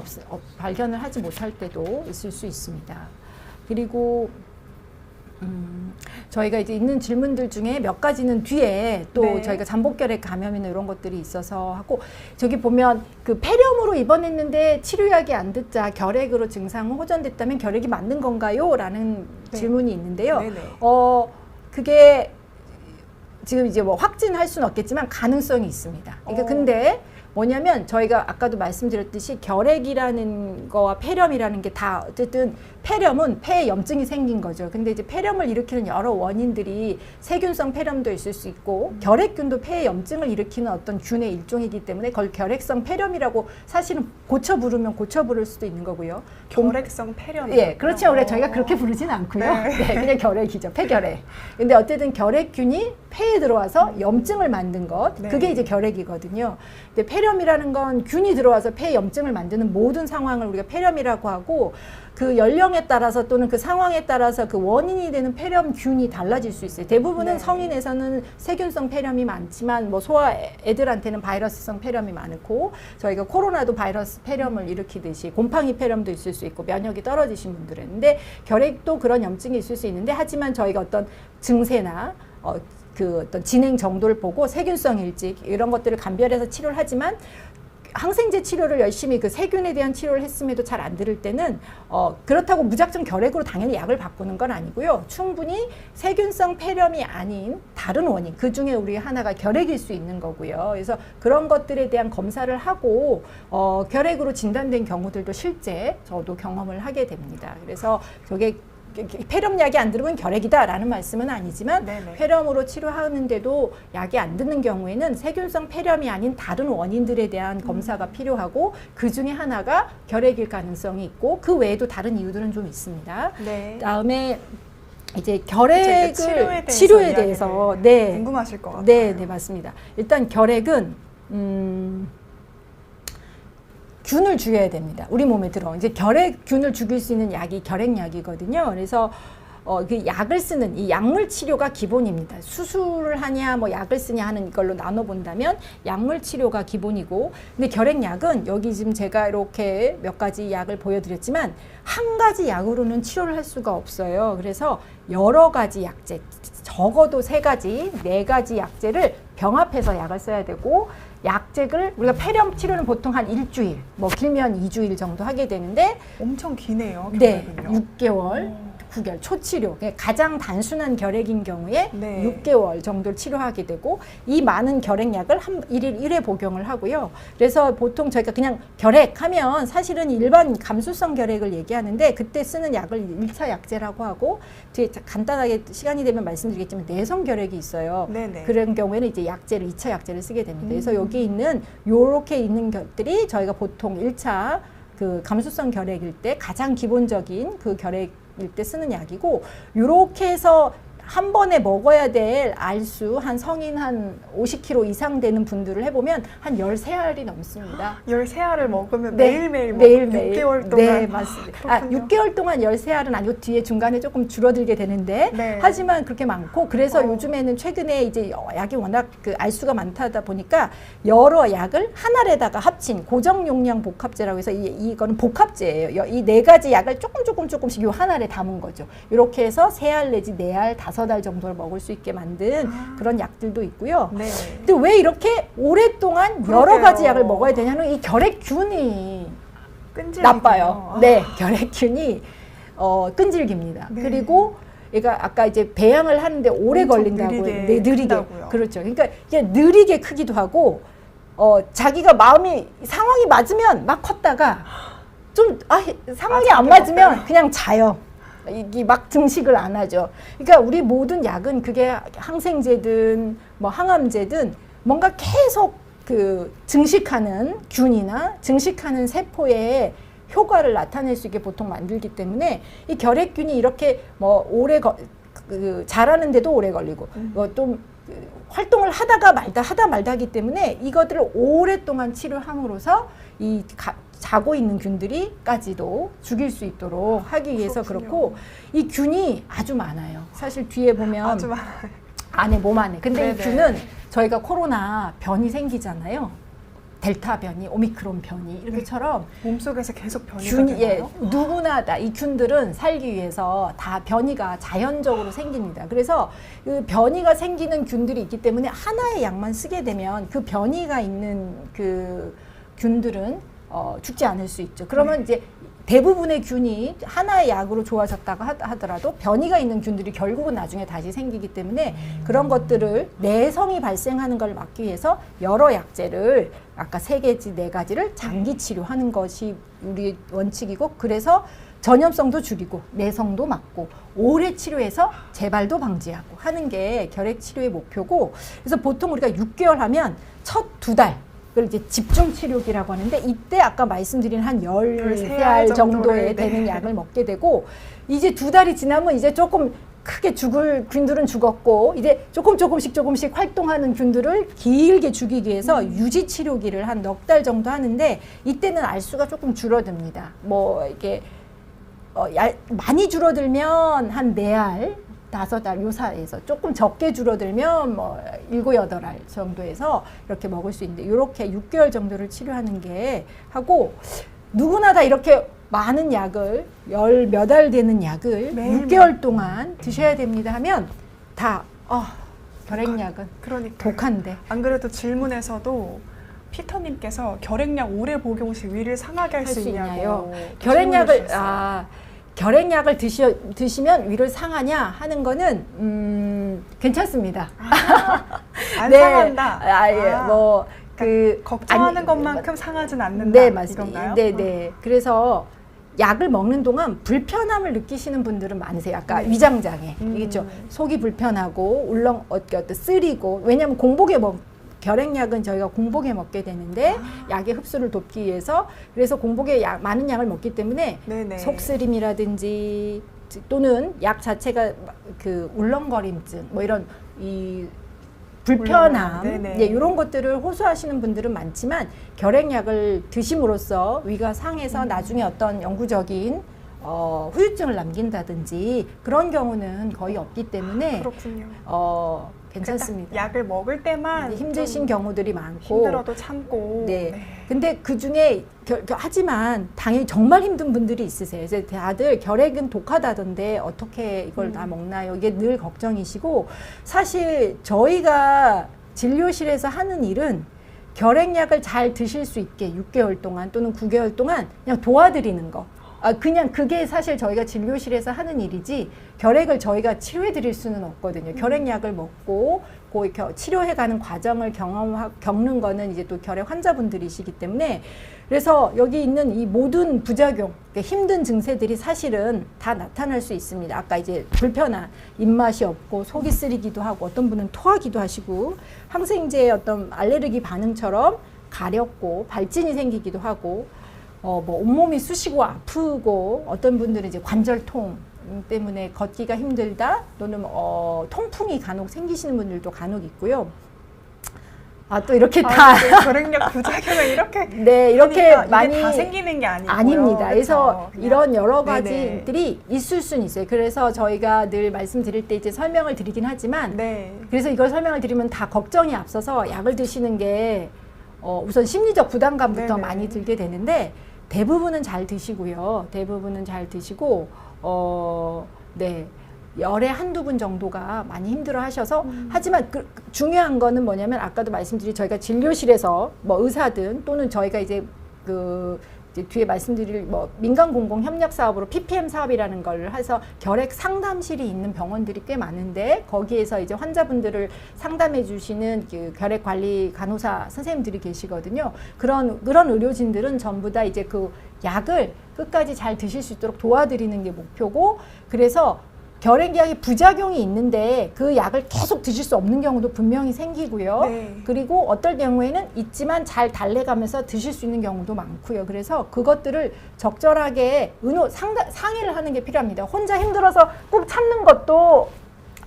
발견을 하지 못할 때도 있을 수 있습니다. 그리고 저희가 이제 있는 질문들 중에 몇 가지는 뒤에 또 네. 저희가 잠복결핵 감염이나 이런 것들이 있어서 하고 저기 보면 그 폐렴으로 입원했는데 치료약이 안 듣자 결핵으로 증상은 호전됐다면 결핵이 맞는 건가요? 라는 네. 질문이 있는데요. 네네. 그게 지금 이제 뭐 확진할 수는 없겠지만 가능성이 있습니다. 그러니까 근데 뭐냐면 저희가 아까도 말씀드렸듯이 결핵이라는 거와 폐렴이라는 게 다 어쨌든 폐렴은 폐에 염증이 생긴 거죠. 근데 이제 폐렴을 일으키는 여러 원인들이 세균성 폐렴도 있을 수 있고 결핵균도 폐에 염증을 일으키는 어떤 균의 일종이기 때문에 그걸 결핵성 폐렴이라고 사실은 고쳐 부를 수도 있는 거고요. 결핵성 폐렴. 예, 그렇죠. 우리가 저희가 그렇게 부르진 않고요. 네, 그냥 결핵이죠. 폐결핵. 근데 어쨌든 결핵균이 폐에 들어와서 염증을 만든 것, 네. 그게 이제 결핵이거든요. 근데 폐렴이라는 건 균이 들어와서 폐에 염증을 만드는 모든 상황을 우리가 폐렴이라고 하고 그 연령에 따라서 또는 그 상황에 따라서 그 원인이 되는 폐렴균이 달라질 수 있어요. 대부분은 네. 성인에서는 세균성 폐렴이 많지만 뭐 소아 애들한테는 바이러스성 폐렴이 많고 저희가 코로나도 바이러스 폐렴을 일으키듯이 곰팡이 폐렴도 있을 수 있고 면역이 떨어지신 분들은 근데 결핵도 그런 염증이 있을 수 있는데 하지만 저희가 어떤 증세나 그 어떤 진행 정도를 보고 세균성 일직 이런 것들을 감별해서 치료를 하지만 항생제 치료를 열심히 그 세균에 대한 치료를 했음에도 잘 안 들을 때는 그렇다고 무작정 결핵으로 당연히 약을 바꾸는 건 아니고요. 충분히 세균성 폐렴이 아닌 다른 원인 그 중에 우리 하나가 결핵일 수 있는 거고요. 그래서 그런 것들에 대한 검사를 하고 결핵으로 진단된 경우들도 실제 저도 경험을 하게 됩니다. 그래서 저게 폐렴약이 안 들으면 결핵이다라는 말씀은 아니지만 네네. 폐렴으로 치료하는데도 약이 안 듣는 경우에는 세균성 폐렴이 아닌 다른 원인들에 대한 검사가 필요하고 그 중에 하나가 결핵일 가능성이 있고 그 외에도 다른 이유들은 좀 있습니다. 네. 그다음에 이제 결핵을 치료에 치료에 대해서 네. 궁금하실 것 같아요. 네, 네, 맞습니다. 일단 결핵은 균을 죽여야 됩니다. 우리 몸에 들어. 이제 결핵균을 죽일 수 있는 약이 결핵약이거든요. 그래서 그 약을 쓰는 이 약물 치료가 기본입니다. 수술을 하냐, 뭐 약을 쓰냐 하는 걸로 나눠 본다면 약물 치료가 기본이고, 근데 결핵약은 여기 지금 제가 이렇게 몇 가지 약을 보여드렸지만 한 가지 약으로는 치료를 할 수가 없어요. 그래서 여러 가지 약제, 적어도 3가지, 4가지 약제를 병합해서 약을 써야 되고. 약제를 우리가 폐렴 치료는 보통 한 일주일, 뭐 길면 2주일 정도 하게 되는데 엄청 기네요. 네, 결핵은요. 6개월. 9개월 초치료, 가장 단순한 결핵인 경우에 네. 6개월 정도를 치료하게 되고, 이 많은 결핵약을 일일 1회 복용을 하고요. 그래서 보통 저희가 그냥 결핵하면 사실은 일반 감수성 결핵을 얘기하는데, 그때 쓰는 약을 1차 약제라고 하고, 뒤에 간단하게 시간이 되면 말씀드리겠지만 내성 결핵이 있어요. 네네. 그런 경우에는 이제 약제를 2차 약제를 쓰게 됩니다. 그래서 여기 있는 요렇게 있는 것들이 저희가 보통 1차 그 감수성 결핵일 때 가장 기본적인 그 결핵일 때 쓰는 약이고, 요렇게 해서 한 번에 먹어야 될 알수 한 성인 한 50kg 이상 되는 분들을 해보면 한 13알이 넘습니다. 13알을 먹으면 네, 매일매일 매일매일. 6개월 동안. 네, 맞습니다. 그렇군요. 6개월 동안 13알은 아니고 뒤에 중간에 조금 줄어들게 되는데, 네. 하지만 그렇게 많고, 그래서 어. 요즘에는 최근에 이제 약이 워낙 그 알수가 많다 보니까 여러 약을 한 알에다가 합친 고정 용량 복합제라고 해서 이거는 복합제예요. 이 4가지 약을 조금씩 요 한 알에 담은 거죠. 이렇게 해서 3알 내지 4알, 5알 정도를 먹을 수 있게 만든 그런 약들도 있고요. 네. 근데 왜 이렇게 오랫동안 여러 그러게요. 가지 약을 먹어야 되냐면, 이 결핵균이 끈질기군요. 나빠요. 네, 결핵균이 끈질깁니다. 네. 그리고 얘가 아까 이제 배양을 하는데 오래 엄청 걸린다고, 느리게 네, 느리게. 큰다고요. 그렇죠. 그러니까 이게 느리게 크기도 하고, 자기가 마음이 상황이 맞으면 막 컸다가 좀 상황이 안 맞으면 그냥 자요. 이게 막 증식을 안 하죠. 그러니까 우리 모든 약은 그게 항생제든 뭐 항암제든 뭔가 계속 그 증식하는 균이나 증식하는 세포에 효과를 나타낼 수 있게 보통 만들기 때문에, 이 결핵균이 이렇게 뭐 오래 자라는데도 오래 걸리고 또 활동을 하다 말다 하기 때문에 이것들을 오랫동안 치료함으로써 이 자고 있는 균들이까지도 죽일 수 있도록 하기 위해서 그렇군요. 그렇고, 이 균이 아주 많아요. 사실 뒤에 보면 아주 많아요. 안에 몸 안에. 근데 이 네네. 균은 저희가 코로나 변이 생기잖아요. 델타 변이, 오미크론 변이 이렇게처럼 몸속에서 계속 변이가 균이 되나요? 누구나 다 이 균들은 살기 위해서 다 변이가 자연적으로 생깁니다. 그래서 그 변이가 생기는 균들이 있기 때문에 하나의 약만 쓰게 되면 그 변이가 있는 그 균들은 죽지 않을 수 있죠. 그러면 이제 대부분의 균이 하나의 약으로 좋아졌다고 하더라도 변이가 있는 균들이 결국은 나중에 다시 생기기 때문에, 그런 것들을 내성이 발생하는 걸 막기 위해서 여러 약제를 아까 3개지 4가지를 장기 치료하는 것이 우리 원칙이고, 그래서 전염성도 줄이고 내성도 막고 오래 치료해서 재발도 방지하고 하는 게 결핵 치료의 목표고, 그래서 보통 우리가 6개월 하면 첫 2달 그걸 이제 집중 치료기라고 하는데, 이때 아까 말씀드린 한 13알 정도에 되는 약을 먹게 되고, 이제 2달이 지나면 이제 조금 크게 죽을 균들은 죽었고, 이제 조금씩 활동하는 균들을 길게 죽이기 위해서 유지 치료기를 한 넉 달 정도 하는데, 이때는 알수가 조금 줄어듭니다. 뭐 이렇게 많이 줄어들면 한 4알, 5알 요 사이에서, 조금 적게 줄어들면 뭐 7, 8알 정도에서 이렇게 먹을 수 있는데, 이렇게 6개월 정도를 치료하는 게 하고, 누구나 다 이렇게 많은 약을, 10몇 알 되는 약을 매일매일 6개월 동안 드셔야 됩니다 하면 다 결핵약은 그러니까 독한데. 안 그래도 질문에서도 피터님께서 결핵약 오래 복용 시 위를 상하게 할 수 있냐고 결핵약을 질문을 주셨어요. 결핵약을 드시면 위를 상하냐 하는 거는 괜찮습니다. 안 네. 상한다. 뭐 걱정하는 아니, 것만큼 상하진 않는다. 네, 맞습니다. 이건가요? 네. 그래서 약을 먹는 동안 불편함을 느끼시는 분들은 많으세요. 아까 네. 위장장애, 이겠죠. 속이 불편하고 울렁 쓰리고, 왜냐하면 결핵약은 저희가 공복에 먹게 되는데, 약의 흡수를 돕기 위해서, 그래서 공복에 많은 약을 먹기 때문에 네네. 속쓰림이라든지 또는 약 자체가 그 울렁거림증, 뭐 이런 이 불편함, 네네. 이런 것들을 호소하시는 분들은 많지만, 결핵약을 드심으로써 위가 상해서 나중에 어떤 영구적인 후유증을 남긴다든지 그런 경우는 거의 없기 때문에 그렇군요. 괜찮습니다. 그러니까 약을 먹을 때만 힘드신 좀 경우들이 많고, 힘들어도 참고. 네. 근데 그 중에 하지만 당연히 정말 힘든 분들이 있으세요. 그래서 다들 결핵은 독하다던데 어떻게 이걸 다 먹나요? 이게 늘 걱정이시고, 사실 저희가 진료실에서 하는 일은 결핵약을 잘 드실 수 있게 6개월 동안 또는 9개월 동안 그냥 도와드리는 거. 그냥 그게 사실 저희가 진료실에서 하는 일이지 결핵을 저희가 치료해 드릴 수는 없거든요. 결핵약을 먹고 그 치료해가는 과정을 겪는 거는 이제 또 결핵 환자분들이시기 때문에 그래서 여기 있는 이 모든 부작용, 그러니까 힘든 증세들이 사실은 다 나타날 수 있습니다. 아까 이제 불편한 입맛이 없고 속이 쓰리기도 하고 어떤 분은 토하기도 하시고 항생제의 어떤 알레르기 반응처럼 가렵고 발진이 생기기도 하고 뭐 온몸이 쑤시고 아프고 어떤 분들은 이제 관절통 때문에 걷기가 힘들다 또는 통풍이 간혹 생기시는 분들도 간혹 있고요. 또 이렇게 다 결핵약 부작용은 이렇게 네 이렇게 많이 다 생기는 게 아니고요. 아닙니다. 그래서 그냥. 이런 여러 가지들이 있을 수는 있어요. 그래서 저희가 늘 말씀드릴 때 이제 설명을 드리긴 하지만 네. 그래서 이걸 설명을 드리면 다 걱정이 앞서서 약을 드시는 게 우선 심리적 부담감부터 네네. 많이 들게 되는데 대부분은 잘 드시고요. 대부분은 잘 드시고 네. 열에 한두 분 정도가 많이 힘들어 하셔서 하지만 중요한 거는 뭐냐면 아까도 말씀드린 저희가 진료실에서 뭐 의사든 또는 저희가 이제 이제 뒤에 말씀드릴 뭐 민간 공공 협력 사업으로 PPM 사업이라는 걸 해서 결핵 상담실이 있는 병원들이 꽤 많은데 거기에서 이제 환자분들을 상담해 주시는 그 결핵 관리 간호사 선생님들이 계시거든요. 그런 의료진들은 전부 다 이제 그 약을 끝까지 잘 드실 수 있도록 도와드리는 게 목표고 그래서 결핵약이 부작용이 있는데 그 약을 계속 드실 수 없는 경우도 분명히 생기고요. 네. 그리고 어떨 경우에는 있지만 잘 달래가면서 드실 수 있는 경우도 많고요. 그래서 그것들을 적절하게 상의를 하는 게 필요합니다. 혼자 힘들어서 꼭 참는 것도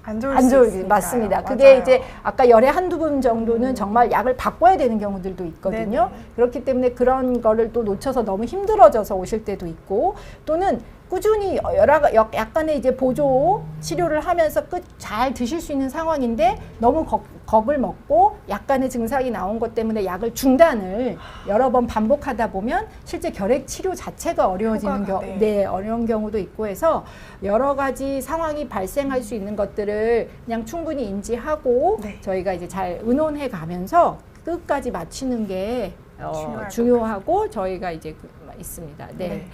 안 좋을 수 있으니까요. 맞습니다. 맞아요. 그게 이제 아까 열에 한두 분 정도는 정말 약을 바꿔야 되는 경우들도 있거든요. 네네. 그렇기 때문에 그런 거를 또 놓쳐서 너무 힘들어져서 오실 때도 있고 또는 꾸준히 약간의 이제 보조 치료를 하면서 잘 드실 수 있는 상황인데 너무 겁을 먹고 약간의 증상이 나온 것 때문에 약을 중단을 여러 번 반복하다 보면 실제 결핵 치료 자체가 어려워지는 어려운 경우도 있고 해서 여러 가지 상황이 발생할 수 있는 것들을 그냥 충분히 인지하고 네. 저희가 이제 잘 의논해 가면서 끝까지 마치는 게 중요하고 저희가 이제 있습니다. 네. 네.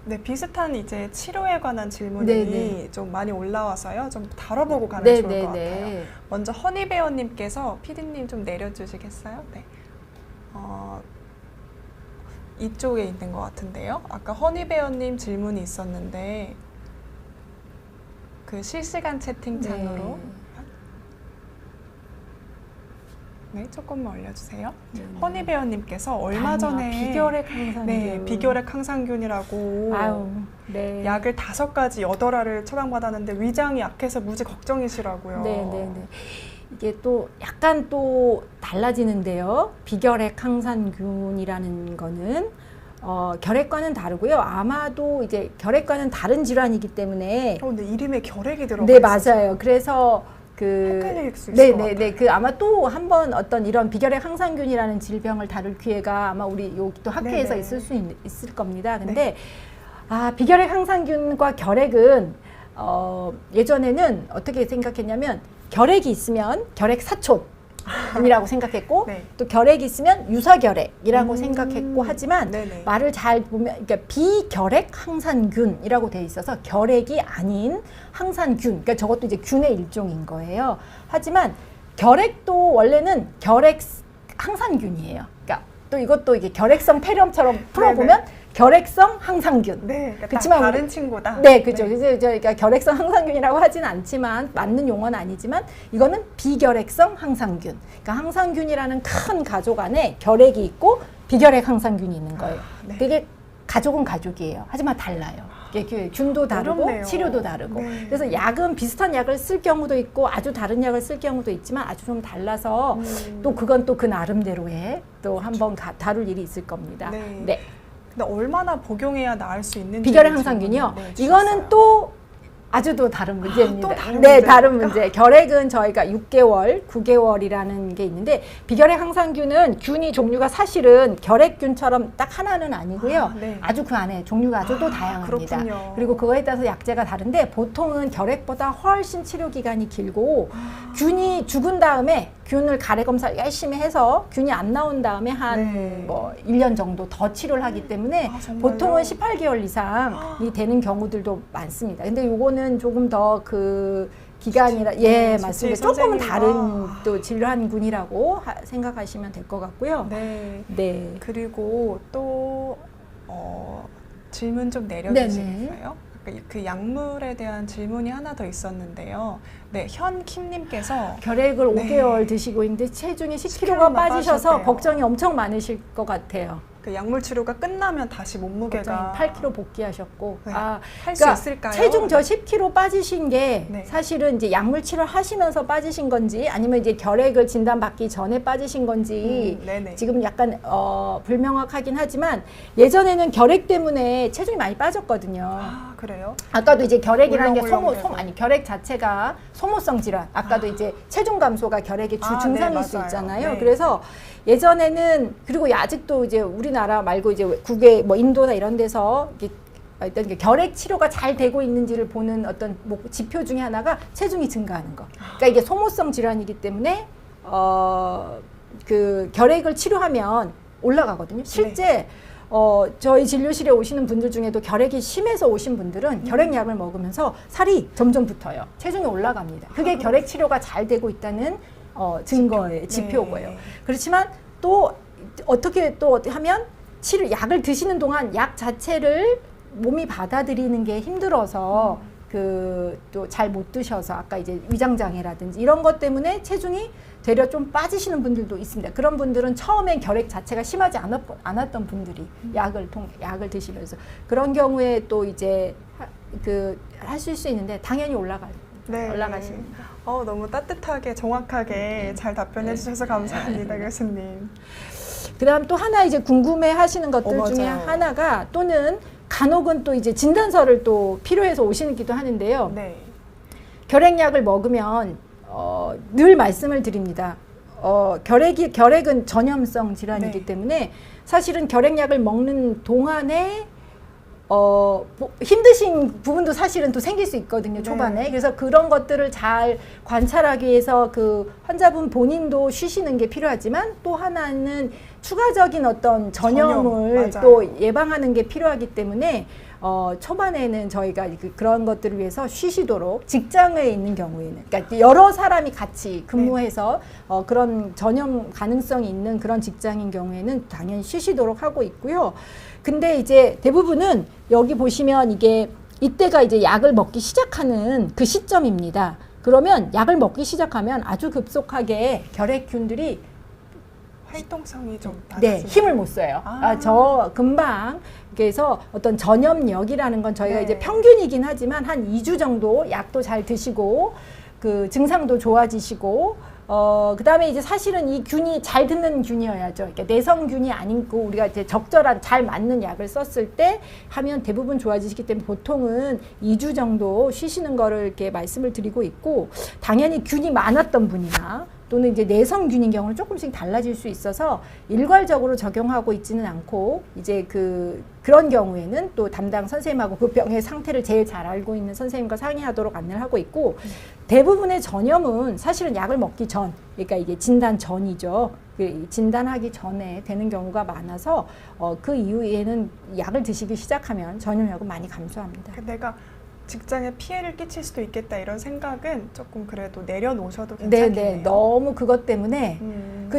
네, 비슷한 이제 치료에 관한 질문이 네네. 좀 많이 올라와서요. 좀 다뤄보고 가면 네, 좋을 네, 것 같아요. 네. 먼저 허니베어님께서 PD님 좀 내려주시겠어요? 네. 이쪽에 있는 것 같은데요. 아까 허니베어님 질문이 있었는데 그 실시간 채팅창으로 네, 조금만 올려주세요. 허니베어님께서 얼마 전에 비결핵 항상균. 네, 비결핵 항상균이라고 네. 약을 5가지 8알을 처방받았는데 위장이 약해서 무지 걱정이시라고요. 네. 이게 또 약간 또 달라지는데요. 비결핵 항산균이라는 거는 결핵과는 다르고요. 아마도 이제 결핵과는 다른 질환이기 때문에 근데 이름에 결핵이 들어가 네, 있어서 맞아요. 그래서 헷갈릴 수 있을 것 같아요. 네. 그 아마 또 한 번 어떤 이런 비결핵 항산균이라는 질병을 다룰 기회가 아마 우리 여기 또 학회에서 네네. 있을 겁니다. 근데 비결핵 항산균과 결핵은 예전에는 어떻게 생각했냐면 결핵이 있으면 결핵 사촌이라고 생각했고 네. 또 결핵이 있으면 유사결핵이라고 생각했고 하지만 네네. 말을 잘 보면 그러니까 비결핵 항산균이라고 돼 있어서 결핵이 아닌 항산균, 그러니까 저것도 이제 균의 일종인 거예요. 하지만 결핵도 원래는 결핵 항산균이에요. 그러니까 또 이것도 이게 결핵성 폐렴처럼 풀어보면 결핵성 항산균. 네, 그러니까 그렇지만 다른 친구다. 네, 그죠. 그래서 저희가 결핵성 항산균이라고 하진 않지만 맞는 용어는 아니지만 이거는 비결핵성 항산균. 그러니까 항산균이라는 큰 가족 안에 결핵이 있고 비결핵 항산균이 있는 거예요. 네. 되게 가족은 가족이에요. 하지만 달라요. 이게 균도 다르고 어렵네요. 치료도 다르고. 네. 그래서 약은 비슷한 약을 쓸 경우도 있고 아주 다른 약을 쓸 경우도 있지만 아주 좀 달라서 또 그건 또 그 나름대로의 또 한번 다룰 일이 있을 겁니다. 네. 근데 얼마나 복용해야 나을 수 있는지 비결핵 항산균이요. 이거는 또 아주 또 다른 문제입니다. 또 다른 네, 문제입니까? 다른 문제. 결핵은 저희가 6개월, 9개월이라는 게 있는데 비결핵 항산균은 균이 종류가 사실은 결핵균처럼 딱 하나는 아니고요. 네. 아주 그 안에 종류가 아주 또 다양합니다. 그렇군요. 그리고 그거에 따라서 약제가 다른데 보통은 결핵보다 훨씬 치료 기간이 길고 균이 죽은 다음에 균을 가래 검사를 열심히 해서 균이 안 나온 다음에 한 네. 뭐 1년 정도 더 치료를 하기 때문에 아, 정말요? 보통은 18개월 이상이 되는 경우들도 많습니다. 근데 요거는 조금 더 그 기간이라 예 맞습니다. 조금은 다른 또 질환군이라고 생각하시면 될 것 같고요. 네. 네. 그리고 또 질문 좀 네네. 내려주시겠어요? 그 약물에 대한 질문이 하나 더 있었는데요. 네, 현킴님께서 결핵을 네. 5개월 드시고 있는데 체중이 10kg가 10kg 나 빠지셔서 빠졌대요. 걱정이 엄청 많으실 것 같아요. 그 약물 치료가 끝나면 다시 걱정이 몸무게가 8kg 복귀하셨고 네. 아 할 수 그러니까 있을까요? 체중 저 10kg 빠지신 게 네. 사실은 이제 약물 치료 하시면서 빠지신 건지 아니면 이제 결핵을 진단받기 전에 빠지신 건지 네네. 지금 약간 불명확하긴 하지만 예전에는 결핵 때문에 체중이 많이 빠졌거든요. 아, 그래요? 아까도 이제 결핵이라는 게 울렁울렁대고. 결핵 자체가 소모성 질환. 아까도 이제 체중 감소가 결핵의 주 아, 증상일 네, 수 맞아요. 있잖아요. 네. 그래서 예전에는 그리고 아직도 이제 우리나라 말고 이제 국외 뭐 인도나 이런 데서 이렇게 어떤 게 결핵 치료가 잘 되고 있는지를 보는 어떤 지표 중에 하나가 체중이 증가하는 거. 그러니까 이게 소모성 질환이기 때문에 그 결핵을 치료하면 올라가거든요. 실제 저희 진료실에 오시는 분들 중에도 결핵이 심해서 오신 분들은 결핵약을 먹으면서 살이 점점 붙어요. 체중이 올라갑니다. 그게 결핵 치료가 잘 되고 있다는 증거예요. 지표고요. 네. 그렇지만 또 어떻게 또 하면 약을 드시는 동안 약 자체를 몸이 받아들이는 게 힘들어서 그 또 잘 못 드셔서 아까 이제 위장 장애라든지 이런 것 때문에 체중이 되려 좀 빠지시는 분들도 있습니다. 그런 분들은 처음엔 결핵 자체가 심하지 않았던 분들이 약을 드시면서 그런 경우에 또 이제 하실 수 있는데 당연히 올라가십니다. 너무 따뜻하게 정확하게 잘 답변해 주셔서 감사합니다, 교수님. 그다음 또 하나 이제 궁금해 하시는 것들 중에 맞아요. 하나가 또는 간혹은 또 이제 진단서를 또 필요해서 오시기도 하는데요. 네. 결핵약을 먹으면 늘 말씀을 드립니다. 결핵은 전염성 질환이기 네. 때문에 사실은 결핵약을 먹는 동안에 힘드신 부분도 사실은 또 생길 수 있거든요, 초반에. 네. 그래서 그런 것들을 잘 관찰하기 위해서 그 환자분 본인도 쉬시는 게 필요하지만 또 하나는 추가적인 어떤 전염을 맞아요. 또 예방하는 게 필요하기 때문에 초반에는 저희가 그런 것들을 위해서 쉬시도록 직장에 있는 경우에는 그러니까 여러 사람이 같이 근무해서 그런 전염 가능성이 있는 그런 직장인 경우에는 당연히 쉬시도록 하고 있고요. 근데 이제 대부분은 여기 보시면 이때가 이제 약을 먹기 시작하는 그 시점입니다. 그러면 약을 먹기 시작하면 아주 급속하게 결핵균들이 활동성이 좀 네, 낮아지나요? 힘을 못 써요. 저 금방 그래서 어떤 전염력이라는 건 저희가 네. 이제 평균이긴 하지만 한 2주 정도 약도 잘 드시고 그 증상도 좋아지시고 그다음에 이제 사실은 이 균이 잘 듣는 균이어야죠. 그러니까 내성균이 아니고 우리가 이제 적절한 잘 맞는 약을 썼을 때 하면 대부분 좋아지시기 때문에 보통은 2주 정도 쉬시는 거를 이렇게 말씀을 드리고 있고 당연히 균이 많았던 분이나 또는 이제 내성균인 경우는 조금씩 달라질 수 있어서 일괄적으로 적용하고 있지는 않고 이제 그런 경우에는 또 담당 선생님하고 그 병의 상태를 제일 잘 알고 있는 선생님과 상의하도록 안내를 하고 있고 대부분의 전염은 사실은 약을 먹기 전, 그러니까 이게 진단 전이죠. 진단하기 전에 되는 경우가 많아서 그 이후에는 약을 드시기 시작하면 전염력은 많이 감소합니다. 내가 직장에 피해를 끼칠 수도 있겠다 이런 생각은 조금 그래도 내려놓으셔도 괜찮겠네요. 네네, 너무 그것 때문에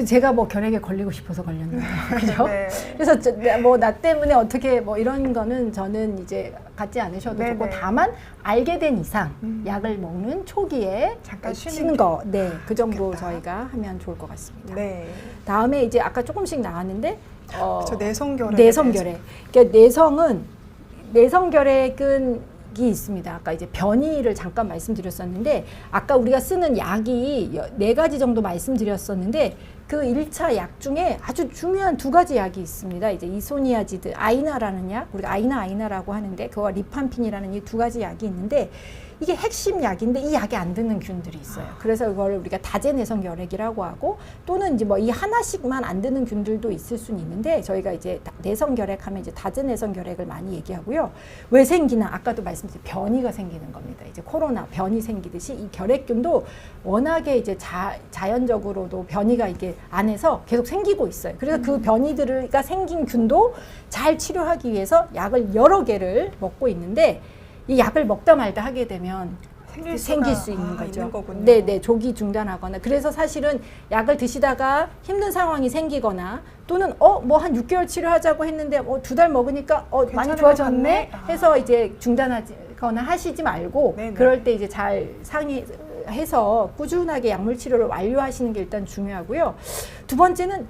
제가 뭐 결핵에 걸리고 싶어서 걸렸나요? 그죠? 네. 그래서 뭐 나 때문에 어떻게 뭐 이런 거는 저는 이제 갖지 않으셔도 네네. 좋고 다만 알게 된 이상 약을 먹는 초기에 잠깐 쉬는 쉬는 거, 네, 그 정도 좋겠다. 저희가 하면 좋을 것 같습니다. 네. 다음에 이제 아까 조금씩 나왔는데 저 내성결핵. 내성결핵. 그러니까 내성결핵은 있습니다. 아까 이제 변이를 잠깐 말씀드렸었는데 아까 우리가 쓰는 약이 4가지 정도 말씀드렸었는데 그 1차 약 중에 아주 중요한 두 가지 약이 있습니다. 이제 이소니아지드, 아이나라는 약, 우리가 아이나라고 하는데 그거와 리판핀이라는 이 두 가지 약이 있는데 이게 핵심 약인데 이 약에 안 드는 균들이 있어요. 그래서 이걸 우리가 다제내성 결핵이라고 하고 또는 이제 뭐 이 하나씩만 안 드는 균들도 있을 수는 있는데 저희가 이제 내성 결핵하면 이제 다제내성 결핵을 많이 얘기하고요. 왜 생기나 아까도 말씀드린 변이가 생기는 겁니다. 이제 코로나 변이 생기듯이 이 결핵균도 워낙에 이제 자연적으로도 변이가 이게 안에서 계속 생기고 있어요. 그래서 그 변이들가 생긴 균도 잘 치료하기 위해서 약을 여러 개를 먹고 있는데 이 약을 먹다 말다 하게 되면 생길 수 있는 거죠. 네, 조기 중단하거나. 그래서 사실은 약을 드시다가 힘든 상황이 생기거나 또는 뭐 한 6개월 치료하자고 했는데 2달 먹으니까 많이 좋아졌네 해서 이제 중단하거나 하시지 말고 네네. 그럴 때 이제 잘 상의해서 꾸준하게 약물 치료를 완료하시는 게 일단 중요하고요. 두 번째는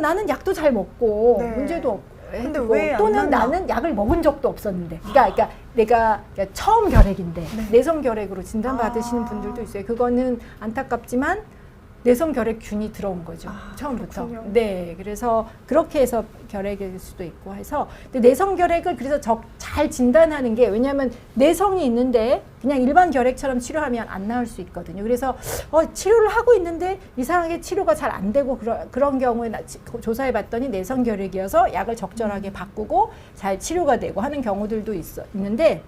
나는 약도 잘 먹고 네. 문제도 없고 근데 왜 안 또는 났나? 나는 약을 먹은 적도 없었는데 그러니까 내가 처음 결핵인데 내성 결핵으로 진단받으시는 분들도 있어요. 그거는 안타깝지만 내성 결핵균이 들어온 거죠. 처음부터. 그렇군요. 네, 그래서 그렇게 해서 결핵일 수도 있고 해서 근데 내성 결핵을 그래서 잘 진단하는 게 왜냐하면 내성이 있는데 그냥 일반 결핵처럼 치료하면 안 나을 수 있거든요. 그래서 치료를 하고 있는데 이상하게 치료가 잘 안 되고 그런 경우에 조사해봤더니 내성 결핵이어서 약을 적절하게 바꾸고 잘 치료가 되고 하는 경우들도 있는데.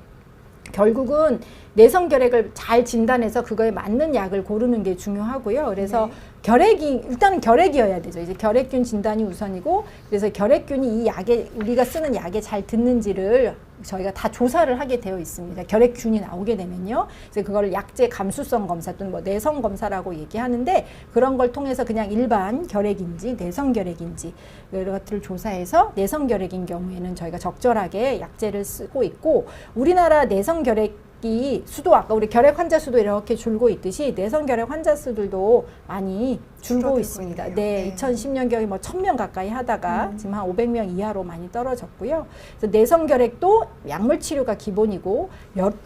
결국은 내성 결핵을 잘 진단해서 그거에 맞는 약을 고르는 게 중요하고요. 그래서 일단은 결핵이어야 되죠. 이제 결핵균 진단이 우선이고, 그래서 결핵균이 이 약에 우리가 쓰는 약에 잘 듣는지를 저희가 다 조사를 하게 되어 있습니다. 결핵균이 나오게 되면요. 그래서 그걸 약제 감수성 검사 또는 뭐 내성 검사라고 얘기하는데 그런 걸 통해서 그냥 일반 결핵인지 내성 결핵인지 이런 것들을 조사해서 내성 결핵인 경우에는 저희가 적절하게 약제를 쓰고 있고 우리나라 내성 결핵이 수도 아까 우리 결핵 환자 수도 이렇게 줄고 있듯이 내성 결핵 환자 수들도 많이 줄고 있습니다. 있네요. 네, 2010년경에 뭐 1000명 가까이 하다가 지금 한 500명 이하로 많이 떨어졌고요. 그래서 내성 결핵도 약물 치료가 기본이고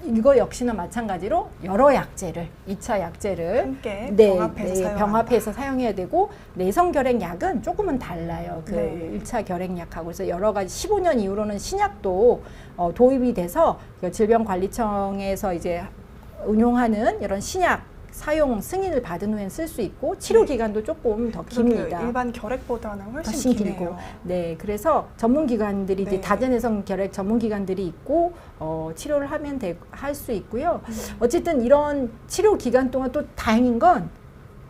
이거 역시나 마찬가지로 여러 약제를 2차 약제를 함께 병합해서 사용해야 되고 내성 결핵 약은 조금은 달라요. 그 네. 1차 결핵 약하고 그래서 여러 가지 15년 이후로는 신약도 도입이 돼서 질병관리청에서 이제 운용하는 이런 신약 사용 승인을 받은 후엔 쓸 수 있고 치료 기간도 조금 더 깁니다. 일반 결핵보다는 훨씬 길고. 기네요. 네, 그래서 전문기관들이 네. 이제 다제내성 결핵 전문기관들이 있고 치료를 하면 할 수 있고요. 어쨌든 이런 치료 기간 동안 또 다행인 건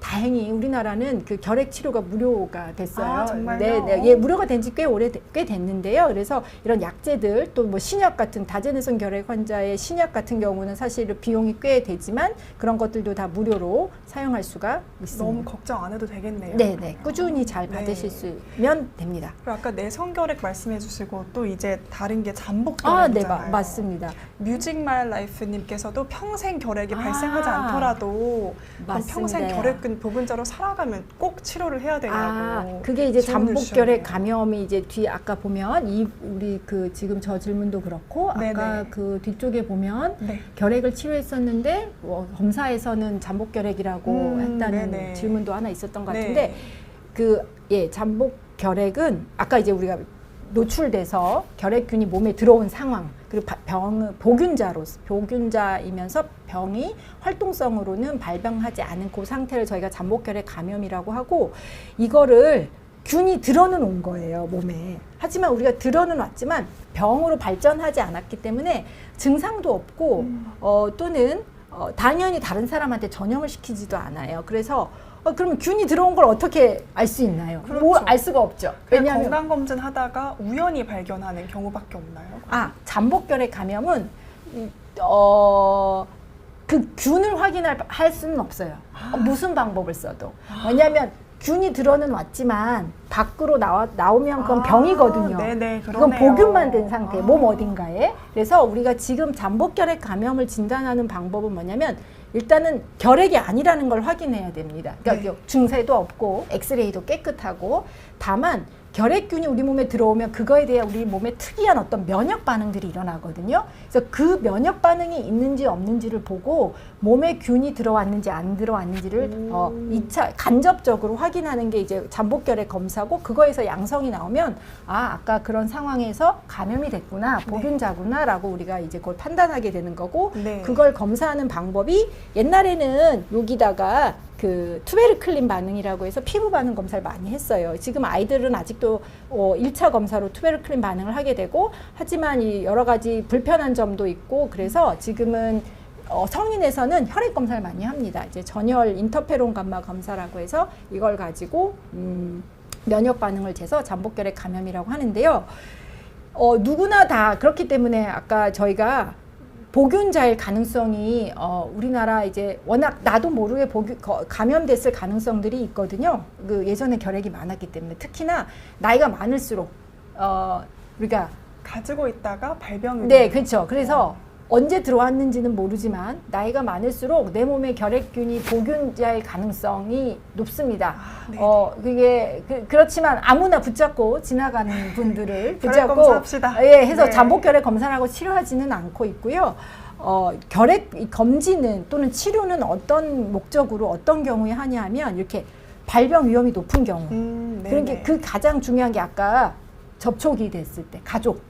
다행히 우리나라는 그 결핵 치료가 무료가 됐어요. 정말요? 네, 무료가 된 지 꽤 됐는데요. 그래서 이런 약제들 또 뭐 신약 같은 다제내성 결핵 환자의 신약 같은 경우는 사실 비용이 꽤 되지만 그런 것들도 다 무료로 사용할 수가 있습니다. 너무 걱정 안 해도 되겠네요. 네, 꾸준히 잘 받으실 수면 됩니다. 그리고 아까 내성 결핵 말씀해 주시고 또 이제 다른 게 잠복 네, 결핵이잖아요. 맞습니다. 뮤직말 라이프님께서도 평생 결핵이 발생하지 않더라도 그럼 평생 결핵균 보균자로 살아가면 꼭 치료를 해야 되냐고. 그게 이제 질문을 잠복 주셨네요. 결핵 감염이 이제 뒤에 아까 보면 우리 그 지금 저 질문도 그렇고 아까 네네. 그 뒤쪽에 보면 네. 결핵을 치료했었는데 검사에서는 잠복 결핵이라고 했다는 네네. 질문도 하나 있었던 것 네. 같은데 잠복 결핵은 아까 이제 우리가 노출돼서 결핵균이 몸에 들어온 상황 그리고 보균자이면서 병이 활동성으로는 발병하지 않은 그 상태를 저희가 잠복 결핵 감염이라고 하고 이거를 균이 들어는 온 거예요 몸에. 하지만 우리가 들어는 왔지만 병으로 발전하지 않았기 때문에 증상도 없고 또는 당연히 다른 사람한테 전염을 시키지도 않아요. 그래서 그러면 균이 들어온 걸 어떻게 알 수 있나요? 그렇죠. 뭐 알 수가 없죠. 왜냐하면 건강검진 하다가 우연히 발견하는 경우밖에 없나요? 잠복결핵 감염은 그 균을 할 수는 없어요. 무슨 방법을 써도. 왜냐하면 균이 들어는 왔지만 밖으로 나오면 그건 병이거든요. 네네, 그건 그러네요. 보균만 된 상태, 몸 어딘가에. 그래서 우리가 지금 잠복결핵 감염을 진단하는 방법은 뭐냐면 일단은 결핵이 아니라는 걸 확인해야 됩니다. 그러니까 증세도 없고 엑스레이도 깨끗하고 다만 결핵균이 우리 몸에 들어오면 그거에 대한 우리 몸에 특이한 어떤 면역 반응들이 일어나거든요. 그래서 그 면역 반응이 있는지 없는지를 보고 몸에 균이 들어왔는지 안 들어왔는지를 2차 간접적으로 확인하는 게 이제 잠복결핵 검사고, 그거에서 양성이 나오면 아까 그런 상황에서 감염이 됐구나, 보균자구나라고 우리가 이제 그걸 판단하게 되는 거고, 네. 그걸 검사하는 방법이 옛날에는 여기다가 그 투베르클린 반응이라고 해서 피부 반응 검사를 많이 했어요. 지금 아이들은 아직도 1차 검사로 투베르클린 반응을 하게 되고, 하지만 이 여러 가지 불편한 점도 있고, 그래서 지금은 성인에서는 혈액 검사를 많이 합니다. 이제 전혈 인터페론 감마 검사라고 해서 이걸 가지고 면역 반응을 재서 잠복결핵 감염이라고 하는데요. 누구나 다 그렇기 때문에 아까 저희가 보균자일 가능성이 우리나라 이제 워낙 나도 모르게 감염됐을 가능성들이 있거든요. 그 예전에 결핵이 많았기 때문에, 특히나 나이가 많을수록 우리가 가지고 있다가 발병이 네, 그렇죠. 그래서 언제 들어왔는지는 모르지만 나이가 많을수록 내 몸에 결핵균이 보균자일 가능성이 높습니다. 그게 그렇지만 아무나 붙잡고 지나가는 분들을 붙잡고 검사합시다. 해서 네. 잠복결핵 검사를 하고 치료하지는 않고 있고요. 결핵 검진은 또는 치료는 어떤 목적으로 어떤 경우에 하냐 하면 이렇게 발병 위험이 높은 경우. 그러니까 그 가장 중요한 게 아까 접촉이 됐을 때 가족.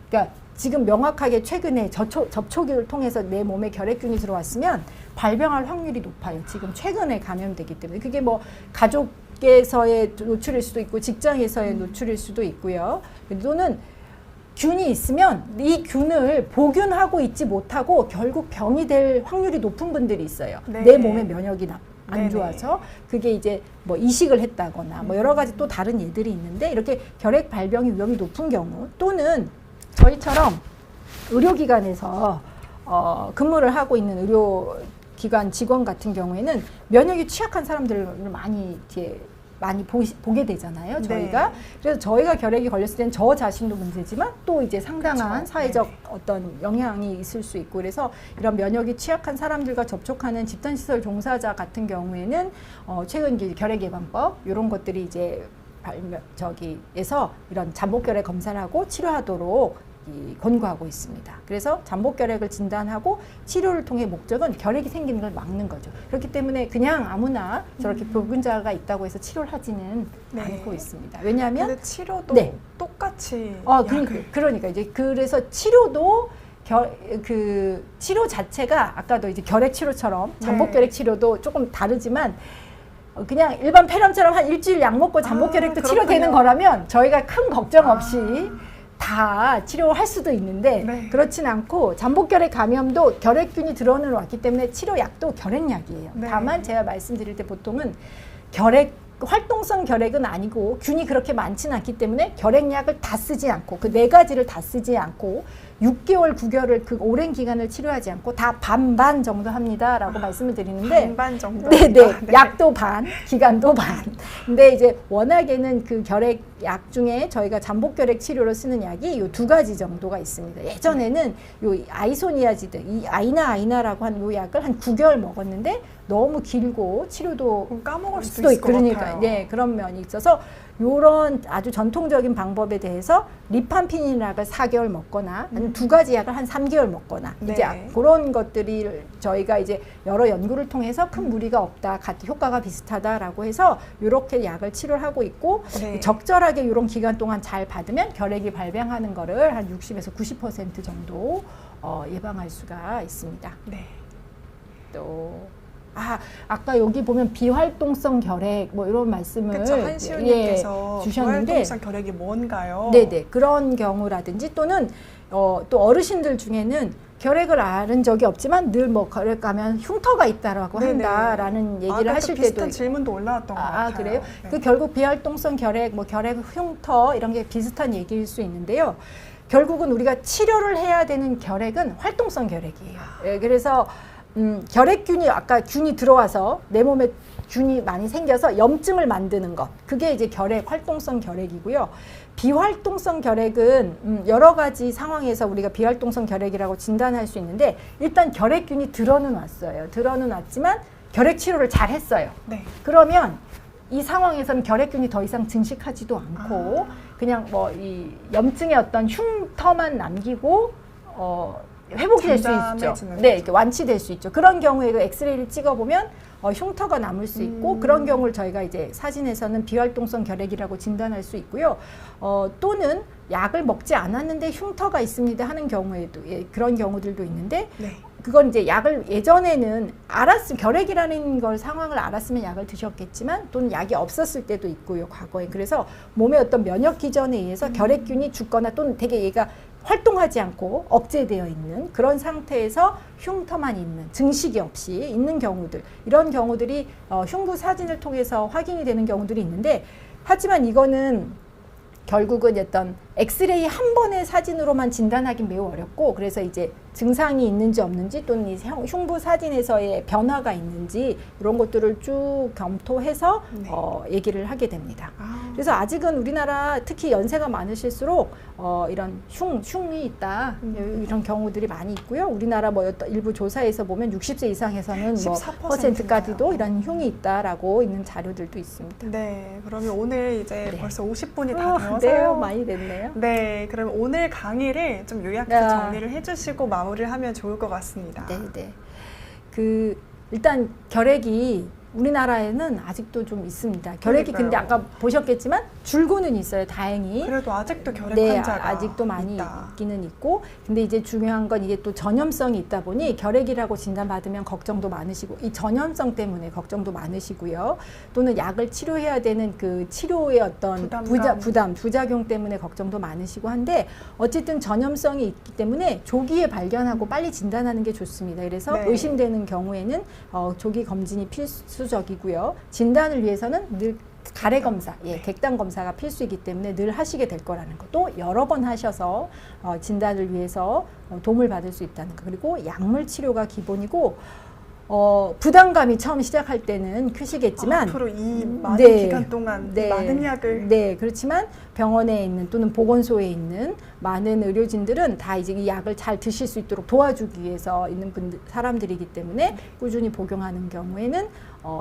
그러니까 지금 명확하게 최근에 접촉을 통해서 내 몸에 결핵균이 들어왔으면 발병할 확률이 높아요. 지금 최근에 감염되기 때문에. 그게 뭐 가족에서의 노출일 수도 있고 직장에서의 노출일 수도 있고요. 또는 균이 있으면 이 균을 보균하고 있지 못하고 결국 병이 될 확률이 높은 분들이 있어요. 네. 내 몸의 면역이 안 네네. 좋아서 그게 이제 뭐 이식을 했다거나 뭐 여러 가지 또 다른 예들이 있는데, 이렇게 결핵 발병이 위험이 높은 경우, 또는 저희처럼 의료기관에서 근무를 하고 있는 의료기관 직원 같은 경우에는 면역이 취약한 사람들을 많이 보게 되잖아요, 저희가. 네. 그래서 저희가 결핵이 걸렸을 때는 저 자신도 문제지만 또 이제 상당한 그쵸. 사회적 네. 어떤 영향이 있을 수 있고, 그래서 이런 면역이 취약한 사람들과 접촉하는 집단시설 종사자 같은 경우에는 최근 결핵예방법 이런 것들이 이제 에서 이런 잠복결핵 검사를 하고 치료하도록 권고하고 있습니다. 그래서 잠복결핵을 진단하고 치료를 통해 목적은 결핵이 생기는 걸 막는 거죠. 그렇기 때문에 그냥 아무나 저렇게 보균자가 있다고 해서 치료를 하지는 네. 않고 있습니다. 왜냐하면 근데 치료도 네. 똑같이 그러니까 이제 그래서 치료도 치료 자체가 아까도 이제 결핵 치료처럼 잠복결핵 치료도 조금 다르지만, 그냥 일반 폐렴처럼 한 일주일 약 먹고 잠복결핵도 치료되는 거라면 저희가 큰 걱정 없이 다 치료할 수도 있는데, 네. 그렇진 않고 잠복결핵 감염도 결핵균이 들어오는 왔기 때문에 치료약도 결핵약이에요. 네. 다만 제가 말씀드릴 때 보통은 활동성 결핵은 아니고 균이 그렇게 많지는 않기 때문에 결핵약을 다 쓰지 않고 그 4가지를 다 쓰지 않고 6개월, 9개월을 그 오랜 기간을 치료하지 않고 다 반반 정도 합니다라고 말씀을 드리는데, 반반 정도. 네. 약도 반, 기간도 반. 근데 이제 워낙에는 그 결핵 약 중에 저희가 잠복결핵 치료로 쓰는 약이 요 2가지 정도가 있습니다. 예전에는 요 아이소니아지드, 이 아이나라고 하는 요 약을 한 9개월 먹었는데 너무 길고 치료도 까먹을 수도 있을 것 그러니까 같아요. 네, 그런 면이 있어서 요런 아주 전통적인 방법에 대해서 리팜피닌 약을 4개월 먹거나 아니면 2가지 약을 한 3개월 먹거나 네. 이제 그런 것들이 저희가 이제 여러 연구를 통해서 큰 무리가 없다, 같은 효과가 비슷하다라고 해서 이렇게 약을 치료를 하고 있고, 네. 적절하게 이런 기간 동안 잘 받으면 결핵이 발병하는 거를 한 60에서 90% 정도 예방할 수가 있습니다. 네. 또 아까 여기 보면 비활동성 결핵 뭐 이런 말씀을 그쵸, 한시훈님께서 주셨는데, 비활동성 결핵이 뭔가요? 네네, 그런 경우라든지 또는 또 어르신들 중에는 결핵을 앓은 적이 없지만 늘 뭐 결핵 가면 흉터가 있다라고 네네. 한다라는 얘기를 하실 때도 비슷한 질문도 올라왔던 것 같아요. 그래요? 네. 그 결국 비활동성 결핵, 뭐 결핵 흉터 이런 게 비슷한 얘기일 수 있는데요. 결국은 우리가 치료를 해야 되는 결핵은 활동성 결핵이에요. 예, 그래서 결핵균이 아까 균이 들어와서 내 몸에 균이 많이 생겨서 염증을 만드는 것, 그게 이제 결핵, 활동성 결핵이고요. 비활동성 결핵은 여러 가지 상황에서 우리가 비활동성 결핵이라고 진단할 수 있는데, 일단 결핵균이 들어는 왔어요. 들어는 왔지만 결핵 치료를 잘 했어요. 네. 그러면 이 상황에서는 결핵균이 더 이상 증식하지도 않고 그냥 뭐 이 염증의 어떤 흉터만 남기고 회복이 될 수 있죠. 잠잠해지는 네, 거죠. 이렇게 완치될 수 있죠. 그런 경우에도 엑스레이를 찍어보면 흉터가 남을 수 있고 그런 경우를 저희가 이제 사진에서는 비활동성 결핵이라고 진단할 수 있고요. 또는 약을 먹지 않았는데 흉터가 있습니다 하는 경우에도 그런 경우들도 있는데 네. 그건 이제 약을 예전에는 결핵이라는 걸 상황을 알았으면 약을 드셨겠지만 또는 약이 없었을 때도 있고요, 과거에. 그래서 몸의 어떤 면역 기전에 의해서 결핵균이 죽거나 또는 되게 얘가 활동하지 않고 억제되어 있는 그런 상태에서 흉터만 있는, 증식이 없이 있는 경우들, 이런 경우들이 흉부 사진을 통해서 확인이 되는 경우들이 있는데, 하지만 이거는 결국은 어떤 엑스레이 한 번의 사진으로만 진단하기 매우 어렵고, 그래서 이제 증상이 있는지 없는지 또는 이 흉부 사진에서의 변화가 있는지 이런 것들을 쭉 검토해서 네. 얘기를 하게 됩니다. 아, 그래서 아직은 우리나라 특히 연세가 많으실수록 이런 흉이 있다 이런 경우들이 많이 있고요. 우리나라 뭐 일부 조사에서 보면 60세 이상에서는 뭐 14% 퍼센트까지도 이런 흉이 있다라고 있는 자료들도 있습니다. 네, 그러면 오늘 이제 네. 벌써 50분이 다 네, 되어서요. 많이 됐네요. 네, 그럼 오늘 강의를 좀 요약해서 네. 정리를 해주시고 마무리를 하면 좋을 것 같습니다. 네, 네. 일단 결핵이 우리나라에는 아직도 좀 있습니다. 결핵이 그러니까요. 근데 아까 보셨겠지만 줄고는 있어요, 다행히. 그래도 아직도 결핵 네, 환자가 아직도 많이 있다. 있기는 있고, 근데 이제 중요한 건 이게 또 전염성이 있다 보니 결핵이라고 진단받으면 걱정도 많으시고, 이 전염성 때문에 걱정도 많으시고요. 또는 약을 치료해야 되는 그 치료의 어떤 부담감. 부작용 때문에 걱정도 많으시고 한데, 어쨌든 전염성이 있기 때문에 조기에 발견하고 빨리 진단하는 게 좋습니다. 그래서 네. 의심되는 경우에는 조기 검진이 필수적이고요. 진단을 위해서는 늘 가래 검사, 객단 검사가 필수이기 때문에 늘 하시게 될 거라는 것도 여러 번 하셔서 진단을 위해서 도움을 받을 수 있다는 거. 그리고 약물 치료가 기본이고, 부담감이 처음 시작할 때는 크시겠지만 앞으로 이 많은 네. 기간 동안 네. 많은 약을 네, 그렇지만 병원에 있는 또는 보건소에 있는 많은 의료진들은 다 이제 이 약을 잘 드실 수 있도록 도와주기 위해서 있는 사람들이기 때문에 꾸준히 복용하는 경우에는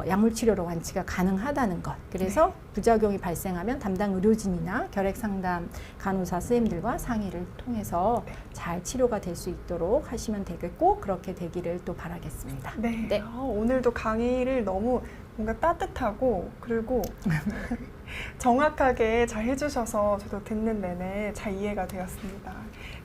약물 치료로 완치가 가능하다는 것. 그래서 부작용이 발생하면 담당 의료진이나 결핵 상담 간호사 선생님들과 상의를 통해서 잘 치료가 될 수 있도록 하시면 되겠고, 그렇게 되기를 또 바라겠습니다. 네. 네. 오늘도 강의를 너무 뭔가 따뜻하고 그리고 정확하게 잘 해주셔서 저도 듣는 내내 잘 이해가 되었습니다.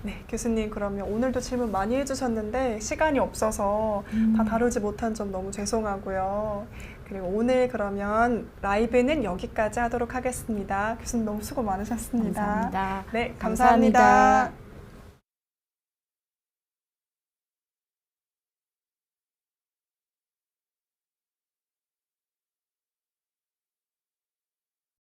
네, 교수님 그러면 오늘도 질문 많이 해주셨는데 시간이 없어서 다 다루지 못한 점 너무 죄송하고요. 그리고 오늘 그러면 라이브는 여기까지 하도록 하겠습니다. 교수님 너무 수고 많으셨습니다. 감사합니다. 네, 감사합니다.